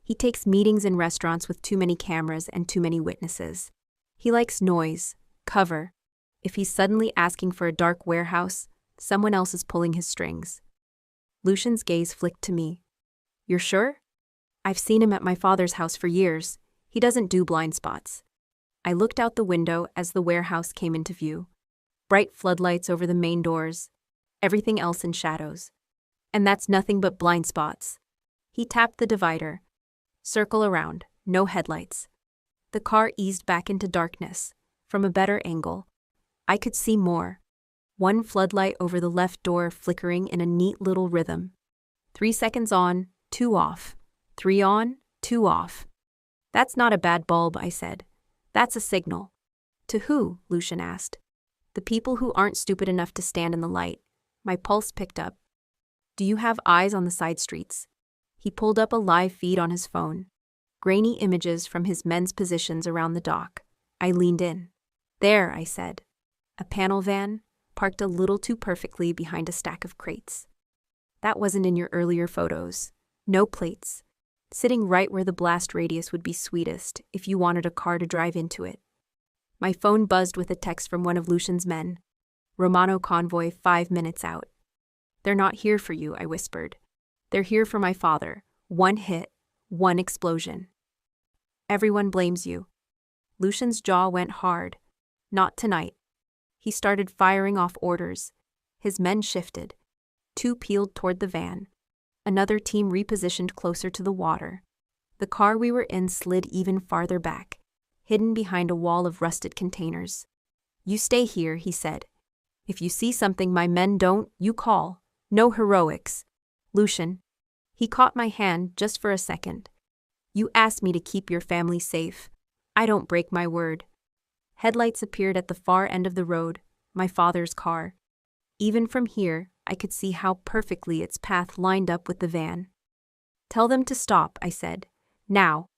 He takes meetings in restaurants with too many cameras and too many witnesses. He likes noise, cover. If he's suddenly asking for a dark warehouse, Someone else is pulling his strings. Lucian's gaze flicked to me. You're sure? I've seen him at my father's house for years. He doesn't do blind spots. I looked out the window as the warehouse came into view. Bright floodlights over the main doors. Everything else in shadows. And that's nothing but blind spots. He tapped the divider. Circle around, no headlights. The car eased back into darkness. From a better angle, I could see more. One floodlight over the left door flickering in a neat little rhythm. 3 seconds on, 2 off. 3 on, 2 off. That's not a bad bulb, I said. That's a signal. To who? Lucian asked. The people who aren't stupid enough to stand in the light. My pulse picked up. Do you have eyes on the side streets? He pulled up a live feed on his phone. Grainy images from his men's positions around the dock. I leaned in. There, I said. A panel van, parked a little too perfectly behind a stack of crates. That wasn't in your earlier photos. No plates. Sitting right where the blast radius would be sweetest if you wanted a car to drive into it. My phone buzzed with a text from one of Lucian's men. Romano convoy 5 minutes out. They're not here for you, I whispered. They're here for my father. 1 hit, 1 explosion. Everyone blames you. Lucian's jaw went hard. Not tonight. He started firing off orders. His men shifted. 2 peeled toward the van. Another team repositioned closer to the water. The car we were in slid even farther back, hidden behind a wall of rusted containers. You stay here, he said. If you see something my men don't, you call. No heroics. Lucian. He caught my hand just for a second. You asked me to keep your family safe. I don't break my word. Headlights appeared at the far end of the road, my father's car. Even from here, I could see how perfectly its path lined up with the van. Tell them to stop, I said. Now.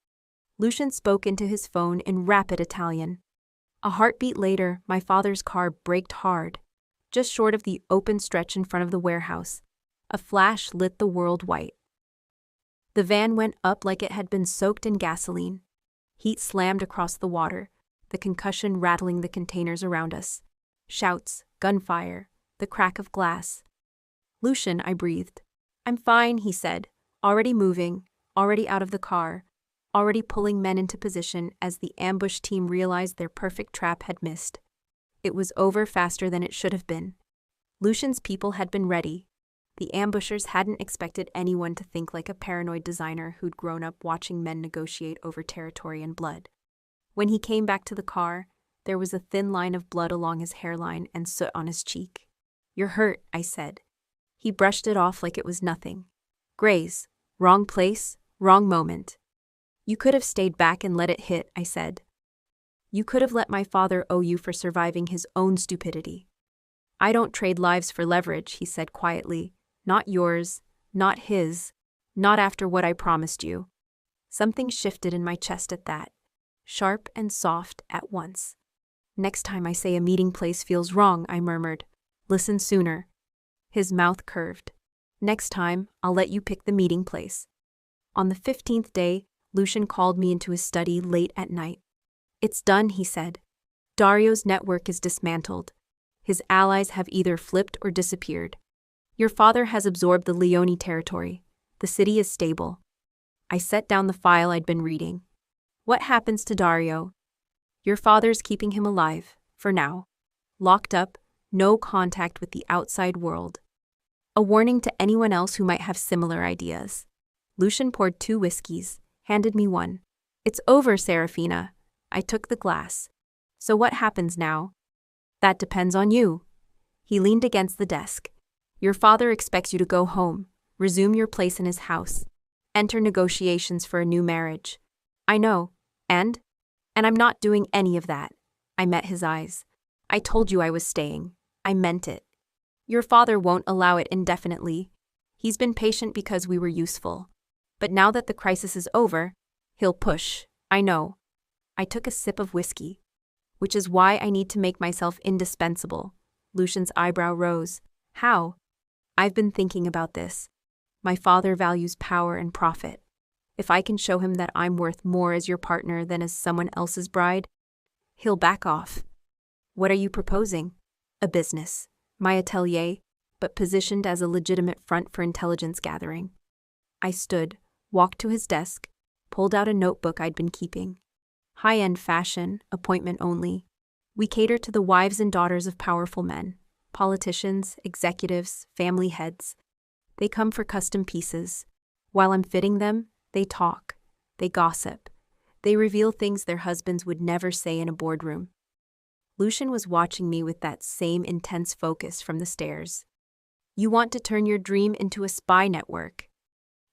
Lucian spoke into his phone in rapid Italian. A heartbeat later, my father's car braked hard. Just short of the open stretch in front of the warehouse, a flash lit the world white. The van went up like it had been soaked in gasoline. Heat slammed across the water, the concussion rattling the containers around us. Shouts, gunfire, the crack of glass. Lucian, I breathed. I'm fine, he said, already moving, already out of the car, already pulling men into position as the ambush team realized their perfect trap had missed. It was over faster than it should have been. Lucian's people had been ready. The ambushers hadn't expected anyone to think like a paranoid designer who'd grown up watching men negotiate over territory and blood. When he came back to the car, there was a thin line of blood along his hairline and soot on his cheek. You're hurt, I said. He brushed it off like it was nothing. Graze. Wrong place, wrong moment. You could have stayed back and let it hit, I said. You could have let my father owe you for surviving his own stupidity. I don't trade lives for leverage, he said quietly. Not yours, not his, not after what I promised you. Something shifted in my chest at that, sharp and soft at once. Next time I say a meeting place feels wrong, I murmured. Listen sooner. His mouth curved. Next time, I'll let you pick the meeting place. On the 15th day, Lucian called me into his study late at night. It's done, he said. Dario's network is dismantled. His allies have either flipped or disappeared. Your father has absorbed the Leone territory. The city is stable. I set down the file I'd been reading. What happens to Dario? Your father's keeping him alive, for now. Locked up, no contact with the outside world. A warning to anyone else who might have similar ideas. Lucian poured 2 whiskeys, handed me one. It's over, Serafina. I took the glass. So what happens now? That depends on you. He leaned against the desk. Your father expects you to go home, resume your place in his house, enter negotiations for a new marriage. I know, and I'm not doing any of that. I met his eyes. I told you I was staying. I meant it. Your father won't allow it indefinitely. He's been patient because we were useful. But now that the crisis is over, he'll push. I know. I took a sip of whiskey. Which is why I need to make myself indispensable. Lucian's eyebrow rose. How? I've been thinking about this. My father values power and profit. If I can show him that I'm worth more as your partner than as someone else's bride, he'll back off. What are you proposing? A business. My atelier, but positioned as a legitimate front for intelligence gathering. I stood, walked to his desk, pulled out a notebook I'd been keeping. High-end fashion, appointment only. We cater to the wives and daughters of powerful men, politicians, executives, family heads. They come for custom pieces. While I'm fitting them, they talk. They gossip. They reveal things their husbands would never say in a boardroom. Lucian was watching me with that same intense focus from the stairs. You want to turn your dream into a spy network.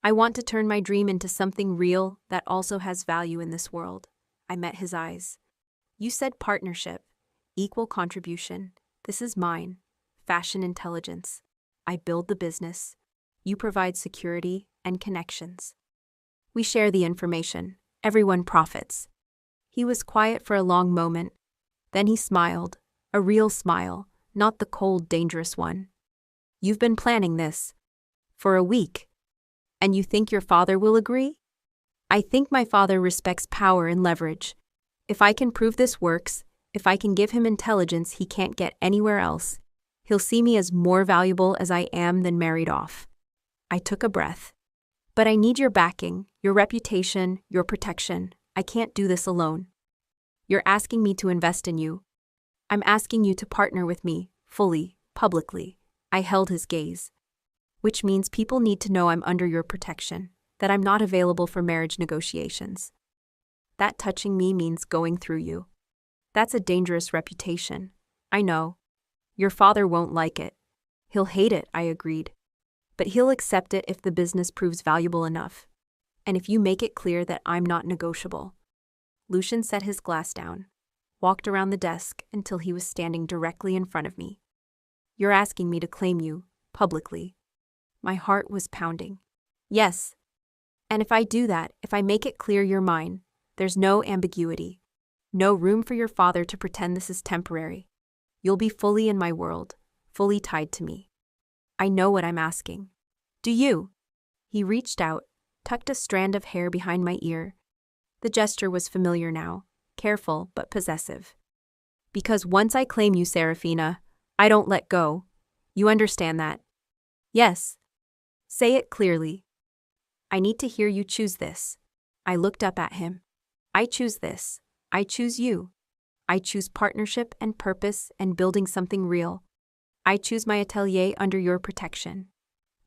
I want to turn my dream into something real that also has value in this world. I met his eyes. You said partnership, equal contribution. This is mine. Fashion intelligence. I build the business. You provide security and connections. We share the information. Everyone profits. He was quiet for a long moment. Then he smiled, a real smile, not the cold, dangerous one. You've been planning this for a week. And you think your father will agree? I think my father respects power and leverage. If I can prove this works, if I can give him intelligence he can't get anywhere else, he'll see me as more valuable as I am than married off. I took a breath. But I need your backing, your reputation, your protection. I can't do this alone. You're asking me to invest in you. I'm asking you to partner with me, fully, publicly. I held his gaze. Which means people need to know I'm under your protection, that I'm not available for marriage negotiations. That touching me means going through you. That's a dangerous reputation. I know. Your father won't like it. He'll hate it, I agreed. But he'll accept it if the business proves valuable enough. And if you make it clear that I'm not negotiable. Lucian set his glass down, walked around the desk until he was standing directly in front of me. You're asking me to claim you, publicly. My heart was pounding. Yes. And if I do that, if I make it clear you're mine, there's no ambiguity. No room for your father to pretend this is temporary. You'll be fully in my world, fully tied to me. I know what I'm asking. Do you? He reached out, tucked a strand of hair behind my ear. The gesture was familiar now, careful but possessive. Because once I claim you, Serafina, I don't let go. You understand that? Yes. Say it clearly. I need to hear you choose this. I looked up at him. I choose this. I choose you. I choose partnership and purpose and building something real. I choose my atelier under your protection.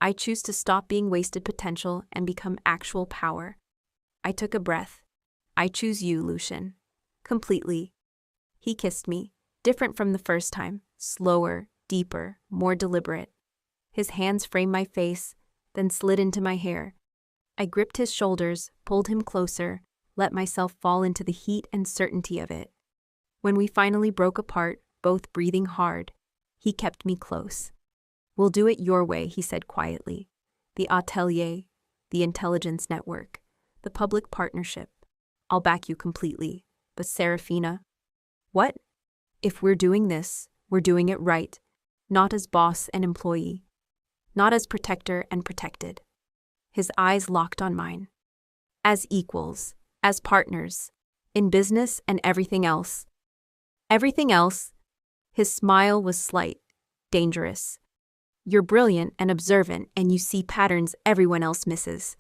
I choose to stop being wasted potential and become actual power. I took a breath. I choose you, Lucian. Completely. He kissed me, different from the first time, slower, deeper, more deliberate. His hands framed my face, then slid into my hair. I gripped his shoulders, pulled him closer, let myself fall into the heat and certainty of it. When we finally broke apart, both breathing hard, he kept me close. We'll do it your way, he said quietly. The atelier, the intelligence network, the public partnership. I'll back you completely. But Serafina? What? If we're doing this, we're doing it right. Not as boss and employee. Not as protector and protected. His eyes locked on mine. As equals, as partners, in business and everything else. Everything else? His smile was slight, dangerous. You're brilliant and observant, and you see patterns everyone else misses.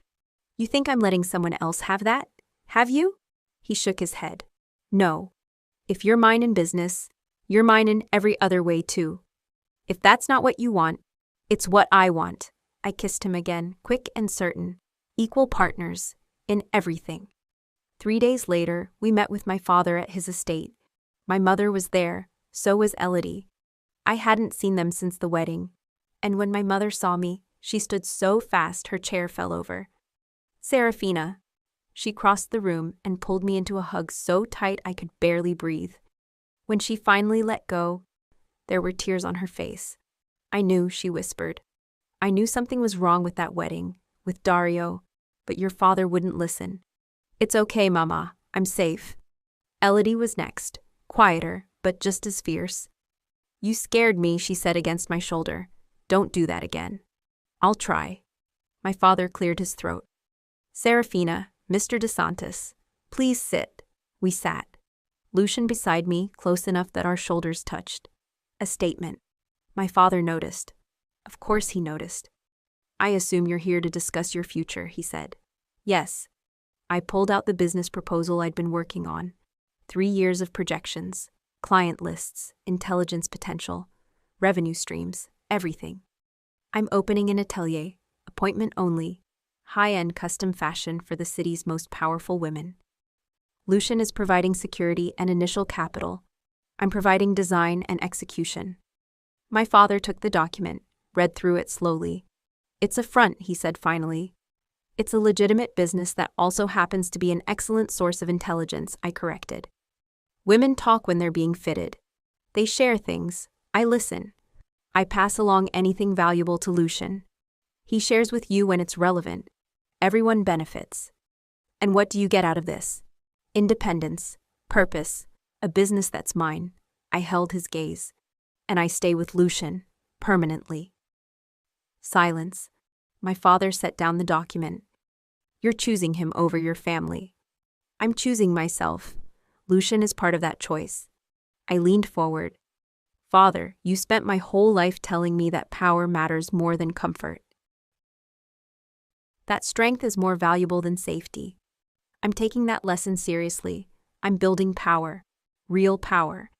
You think I'm letting someone else have that? Have you? He shook his head. No. If you're mine in business, you're mine in every other way too. If that's not what you want, it's what I want. I kissed him again, quick and certain. Equal partners, in everything. 3 days later, we met with my father at his estate. My mother was there, so was Elodie. I hadn't seen them since the wedding. And when my mother saw me, she stood so fast her chair fell over. Serafina. She crossed the room and pulled me into a hug so tight I could barely breathe. When she finally let go, there were tears on her face. I knew, she whispered. I knew something was wrong with that wedding, with Dario, but your father wouldn't listen. It's okay, Mama. I'm safe. Elodie was next, quieter, but just as fierce. You scared me, she said against my shoulder. Don't do that again. I'll try. My father cleared his throat. Serafina, Mr. DeSantis, please sit. We sat. Lucian beside me, close enough that our shoulders touched. A statement. My father noticed. Of course he noticed. I assume you're here to discuss your future, he said. Yes. I pulled out the business proposal I'd been working on. 3 years of projections, client lists, intelligence potential, revenue streams, everything. I'm opening an atelier, appointment only, high-end custom fashion for the city's most powerful women. Lucian is providing security and initial capital. I'm providing design and execution. My father took the document, read through it slowly. It's a front, he said finally. It's a legitimate business that also happens to be an excellent source of intelligence, I corrected. Women talk when they're being fitted. They share things. I listen. I pass along anything valuable to Lucian. He shares with you when it's relevant. Everyone benefits. And what do you get out of this? Independence, purpose, a business that's mine. I held his gaze. And I stay with Lucian, permanently. Silence. My father set down the document. You're choosing him over your family. I'm choosing myself. Lucian is part of that choice. I leaned forward. Father, you spent my whole life telling me that power matters more than comfort. That strength is more valuable than safety. I'm taking that lesson seriously. I'm building power, real power,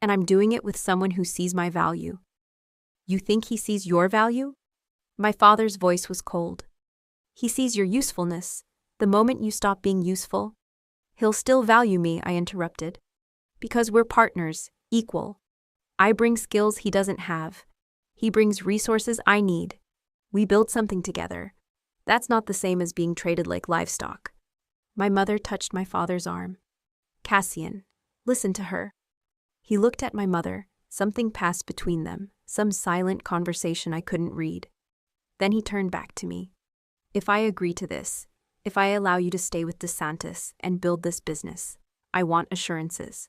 and I'm doing it with someone who sees my value. You think he sees your value? My father's voice was cold. He sees your usefulness. The moment you stop being useful, he'll still value me, I interrupted. Because we're partners, equal. I bring skills he doesn't have. He brings resources I need. We build something together. That's not the same as being traded like livestock. My mother touched my father's arm. Cassian, listen to her. He looked at my mother. Something passed between them, some silent conversation I couldn't read. Then he turned back to me. If I agree to this, if I allow you to stay with DeSantis and build this business, I want assurances.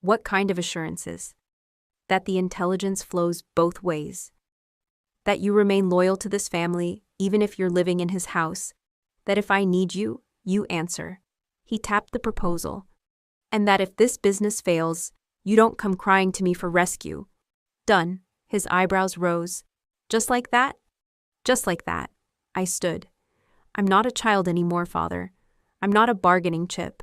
What kind of assurances? That the intelligence flows both ways. That you remain loyal to this family, even if you're living in his house. That if I need you, you answer. He tapped the proposal. And that if this business fails, you don't come crying to me for rescue. Done. His eyebrows rose. Just like that? Just like that. I stood. I'm not a child anymore, Father. I'm not a bargaining chip.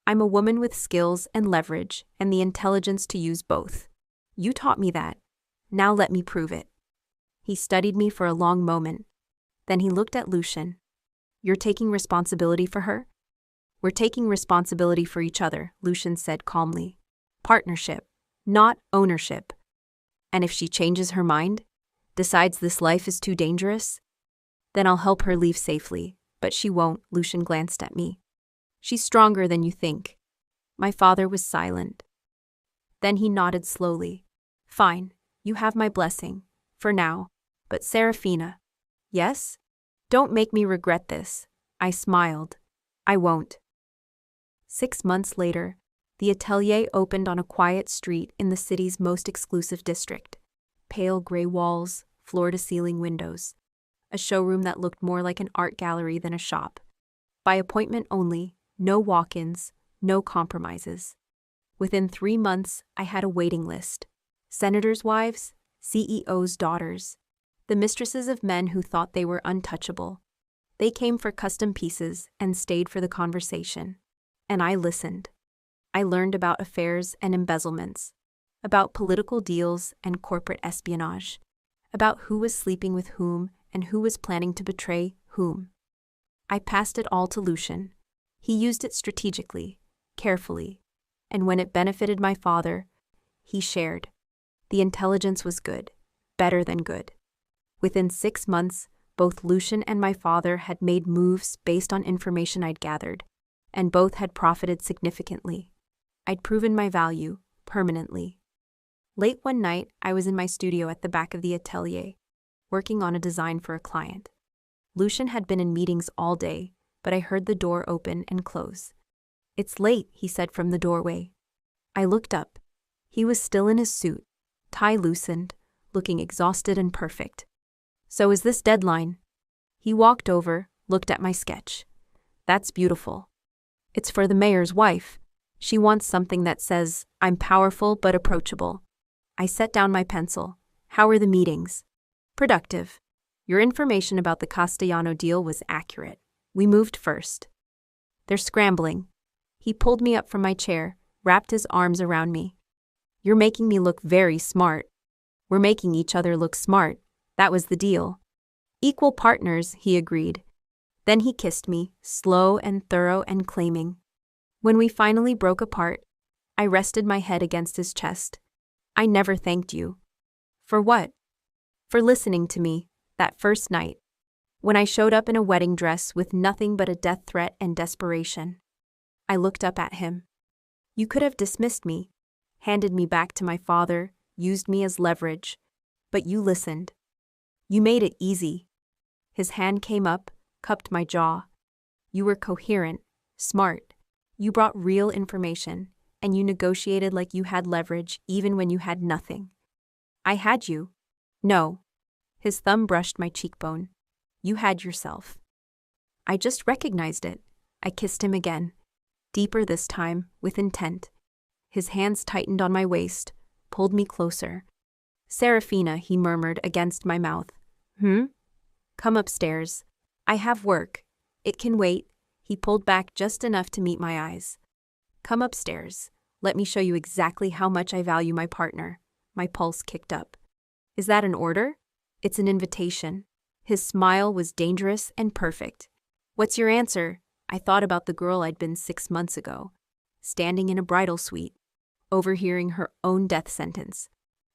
I'm a woman with skills and leverage and the intelligence to use both. You taught me that. Now let me prove it. He studied me for a long moment. Then he looked at Lucian. You're taking responsibility for her? We're taking responsibility for each other, Lucian said calmly. Partnership, not ownership. And if she changes her mind, decides this life is too dangerous, then I'll help her leave safely, but she won't, Lucian glanced at me. She's stronger than you think. My father was silent. Then he nodded slowly. Fine, you have my blessing, for now, but Serafina. Yes? Don't make me regret this. I smiled. I won't. 6 months later, the atelier opened on a quiet street in the city's most exclusive district. Pale gray walls, floor-to-ceiling windows. A showroom that looked more like an art gallery than a shop. By appointment only, no walk-ins, no compromises. Within 3 months, I had a waiting list. Senators' wives, CEOs' daughters. The mistresses of men who thought they were untouchable. They came for custom pieces and stayed for the conversation. And I listened. I learned about affairs and embezzlements, about political deals and corporate espionage, about who was sleeping with whom and who was planning to betray whom. I passed it all to Lucian. He used it strategically, carefully, and when it benefited my father, he shared. The intelligence was good, better than good. Within 6 months, both Lucian and my father had made moves based on information I'd gathered, and both had profited significantly. I'd proven my value, permanently. Late one night, I was in my studio at the back of the atelier, working on a design for a client. Lucian had been in meetings all day, but I heard the door open and close. It's late, he said from the doorway. I looked up. He was still in his suit, tie loosened, looking exhausted and perfect. So is this deadline? He walked over, looked at my sketch. That's beautiful. It's for the mayor's wife. She wants something that says, I'm powerful but approachable. I set down my pencil. How are the meetings? Productive. Your information about the Castellano deal was accurate. We moved first. They're scrambling. He pulled me up from my chair, wrapped his arms around me. You're making me look very smart. We're making each other look smart. That was the deal. Equal partners, he agreed. Then he kissed me, slow and thorough and claiming. When we finally broke apart, I rested my head against his chest. I never thanked you. For what? For listening to me, that first night, when I showed up in a wedding dress with nothing but a death threat and desperation. I looked up at him. You could have dismissed me, handed me back to my father, used me as leverage, but you listened. You made it easy. His hand came up, cupped my jaw. You were coherent, smart. You brought real information, and you negotiated like you had leverage even when you had nothing. I had you. No. His thumb brushed my cheekbone. You had yourself. I just recognized it. I kissed him again. Deeper this time, with intent. His hands tightened on my waist, pulled me closer. Serafina, he murmured against my mouth. Come upstairs. I have work. It can wait. He pulled back just enough to meet my eyes. Come upstairs. Let me show you exactly how much I value my partner. My pulse kicked up. Is that an order? It's an invitation. His smile was dangerous and perfect. What's your answer? I thought about the girl I'd been 6 months ago, standing in a bridal suite, overhearing her own death sentence,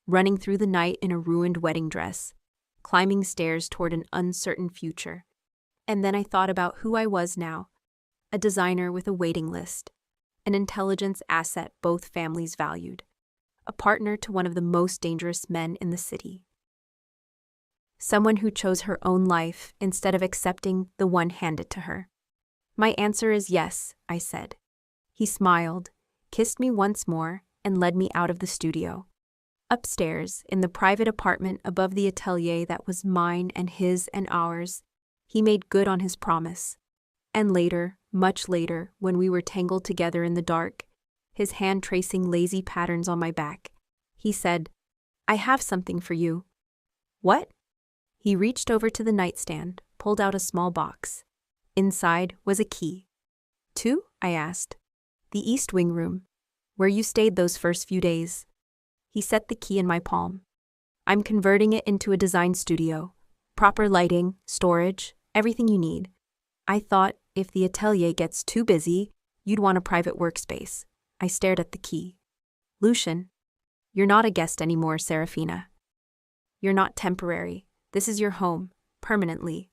running through the night in a ruined wedding dress, climbing stairs toward an uncertain future. And then I thought about who I was now, a designer with a waiting list, an intelligence asset both families valued, a partner to one of the most dangerous men in the city. Someone who chose her own life instead of accepting the one handed to her. My answer is yes, I said. He smiled, kissed me once more, and led me out of the studio. Upstairs, in the private apartment above the atelier that was mine and his and ours, he made good on his promise. And later, much later, when we were tangled together in the dark, his hand tracing lazy patterns on my back, he said, I have something for you. What? He reached over to the nightstand, pulled out a small box. Inside was a key. To? I asked. The East Wing room, where you stayed those first few days. He set the key in my palm. I'm converting it into a design studio. Proper lighting, storage, everything you need. I thought if the atelier gets too busy, you'd want a private workspace. I stared at the key. Lucian, you're not a guest anymore, Serafina. You're not temporary. This is your home, permanently.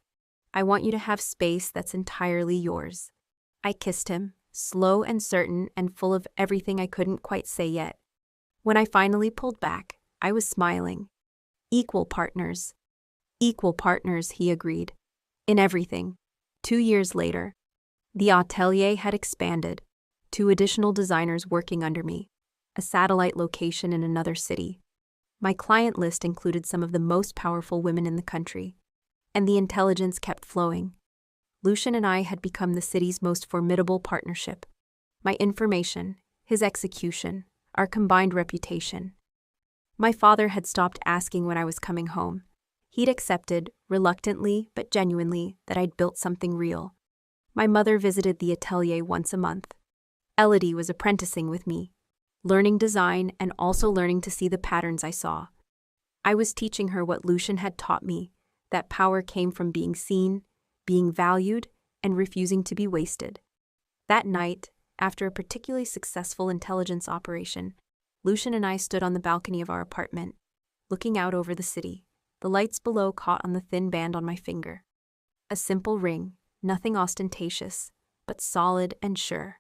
I want you to have space that's entirely yours. I kissed him, slow and certain and full of everything I couldn't quite say yet. When I finally pulled back, I was smiling. Equal partners. Equal partners, he agreed. In everything. 2 years later, the atelier had expanded. 2 additional designers working under me. A satellite location in another city. My client list included some of the most powerful women in the country. And the intelligence kept flowing. Lucian and I had become the city's most formidable partnership. My information, his execution, our combined reputation. My father had stopped asking when I was coming home. He'd accepted, reluctantly but genuinely, that I'd built something real. My mother visited the atelier once a month. Elodie was apprenticing with me, learning design and also learning to see the patterns I saw. I was teaching her what Lucian had taught me, that power came from being seen, being valued, and refusing to be wasted. That night, after a particularly successful intelligence operation, Lucian and I stood on the balcony of our apartment, looking out over the city. The lights below caught on the thin band on my finger. A simple ring, nothing ostentatious, but solid and sure.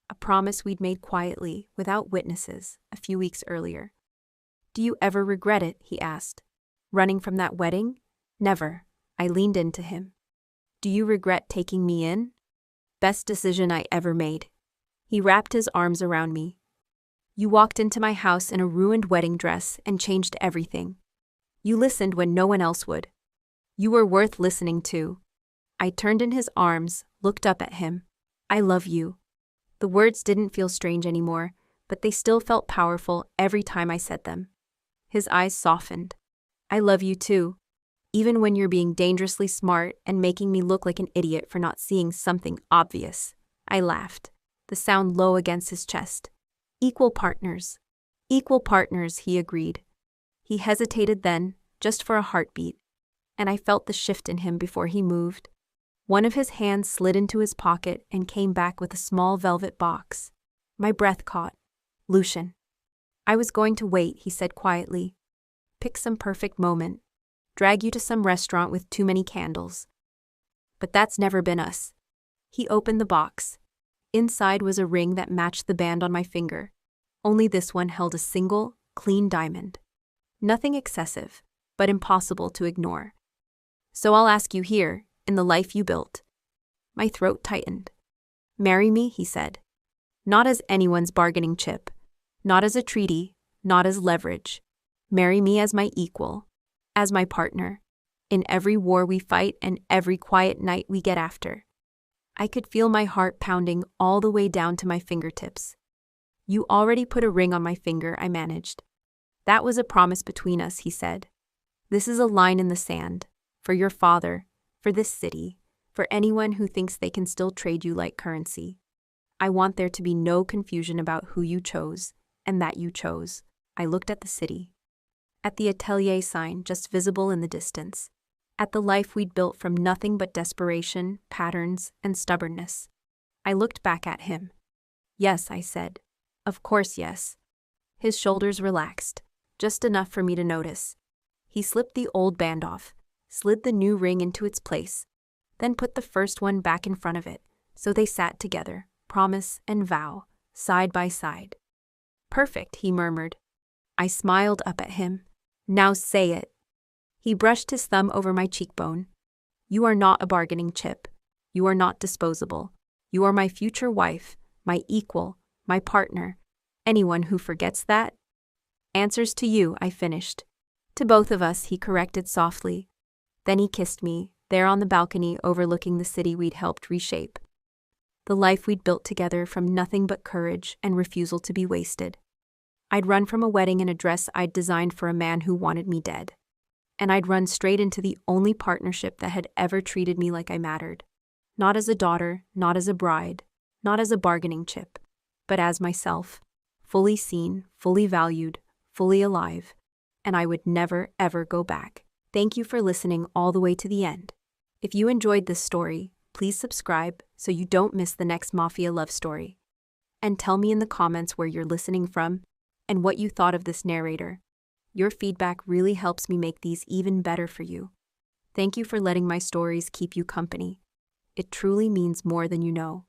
A promise we'd made quietly, without witnesses, a few weeks earlier. Do you ever regret it? He asked. Running from that wedding? Never. I leaned into him. Do you regret taking me in? Best decision I ever made. He wrapped his arms around me. You walked into my house in a ruined wedding dress and changed everything. You listened when no one else would. You were worth listening to. I turned in his arms, looked up at him. I love you. The words didn't feel strange anymore, but they still felt powerful every time I said them. His eyes softened. I love you too. even when you're being dangerously smart and making me look like an idiot for not seeing something obvious. I laughed, the sound low against his chest. Equal partners. Equal partners, he agreed. He hesitated then, just for a heartbeat, and I felt the shift in him before he moved. One of his hands slid into his pocket and came back with a small velvet box. My breath caught. Lucian. I was going to wait, he said quietly. Pick some perfect moment. Drag you to some restaurant with too many candles. But that's never been us. He opened the box. Inside was a ring that matched the band on my finger. Only this one held a single, clean diamond. Nothing excessive, but impossible to ignore. So I'll ask you here, in the life you built. My throat tightened. Marry me, he said. Not as anyone's bargaining chip. Not as a treaty, not as leverage. Marry me as my equal. As my partner. In every war we fight and every quiet night we get after. I could feel my heart pounding all the way down to my fingertips. You already put a ring on my finger, I managed. That was a promise between us, he said. This is a line in the sand. For your father, for this city, for anyone who thinks they can still trade you like currency. I want there to be no confusion about who you chose, and that you chose. I looked at the city. At the atelier sign just visible in the distance. At the life we'd built from nothing but desperation, patterns, and stubbornness. I looked back at him. Yes, I said. Of course, yes. His shoulders relaxed, just enough for me to notice. He slipped the old band off, slid the new ring into its place, then put the first one back in front of it, so they sat together, promise and vow, side by side. Perfect, he murmured. I smiled up at him. Now say it. He brushed his thumb over my cheekbone. You are not a bargaining chip. You are not disposable. You are my future wife, my equal, my partner. Anyone who forgets that? Answers to you, I finished. To both of us, he corrected softly. Then he kissed me, there on the balcony overlooking the city we'd helped reshape. The life we'd built together from nothing but courage and refusal to be wasted. I'd run from a wedding in a dress I'd designed for a man who wanted me dead. And I'd run straight into the only partnership that had ever treated me like I mattered. Not as a daughter, not as a bride, not as a bargaining chip, but as myself, fully seen, fully valued, fully alive, and I would never, ever go back. Thank you for listening all the way to the end. If you enjoyed this story, please subscribe so you don't miss the next Mafia love story. And tell me in the comments where you're listening from and what you thought of this narrator. Your feedback really helps me make these even better for you. Thank you for letting my stories keep you company. It truly means more than you know.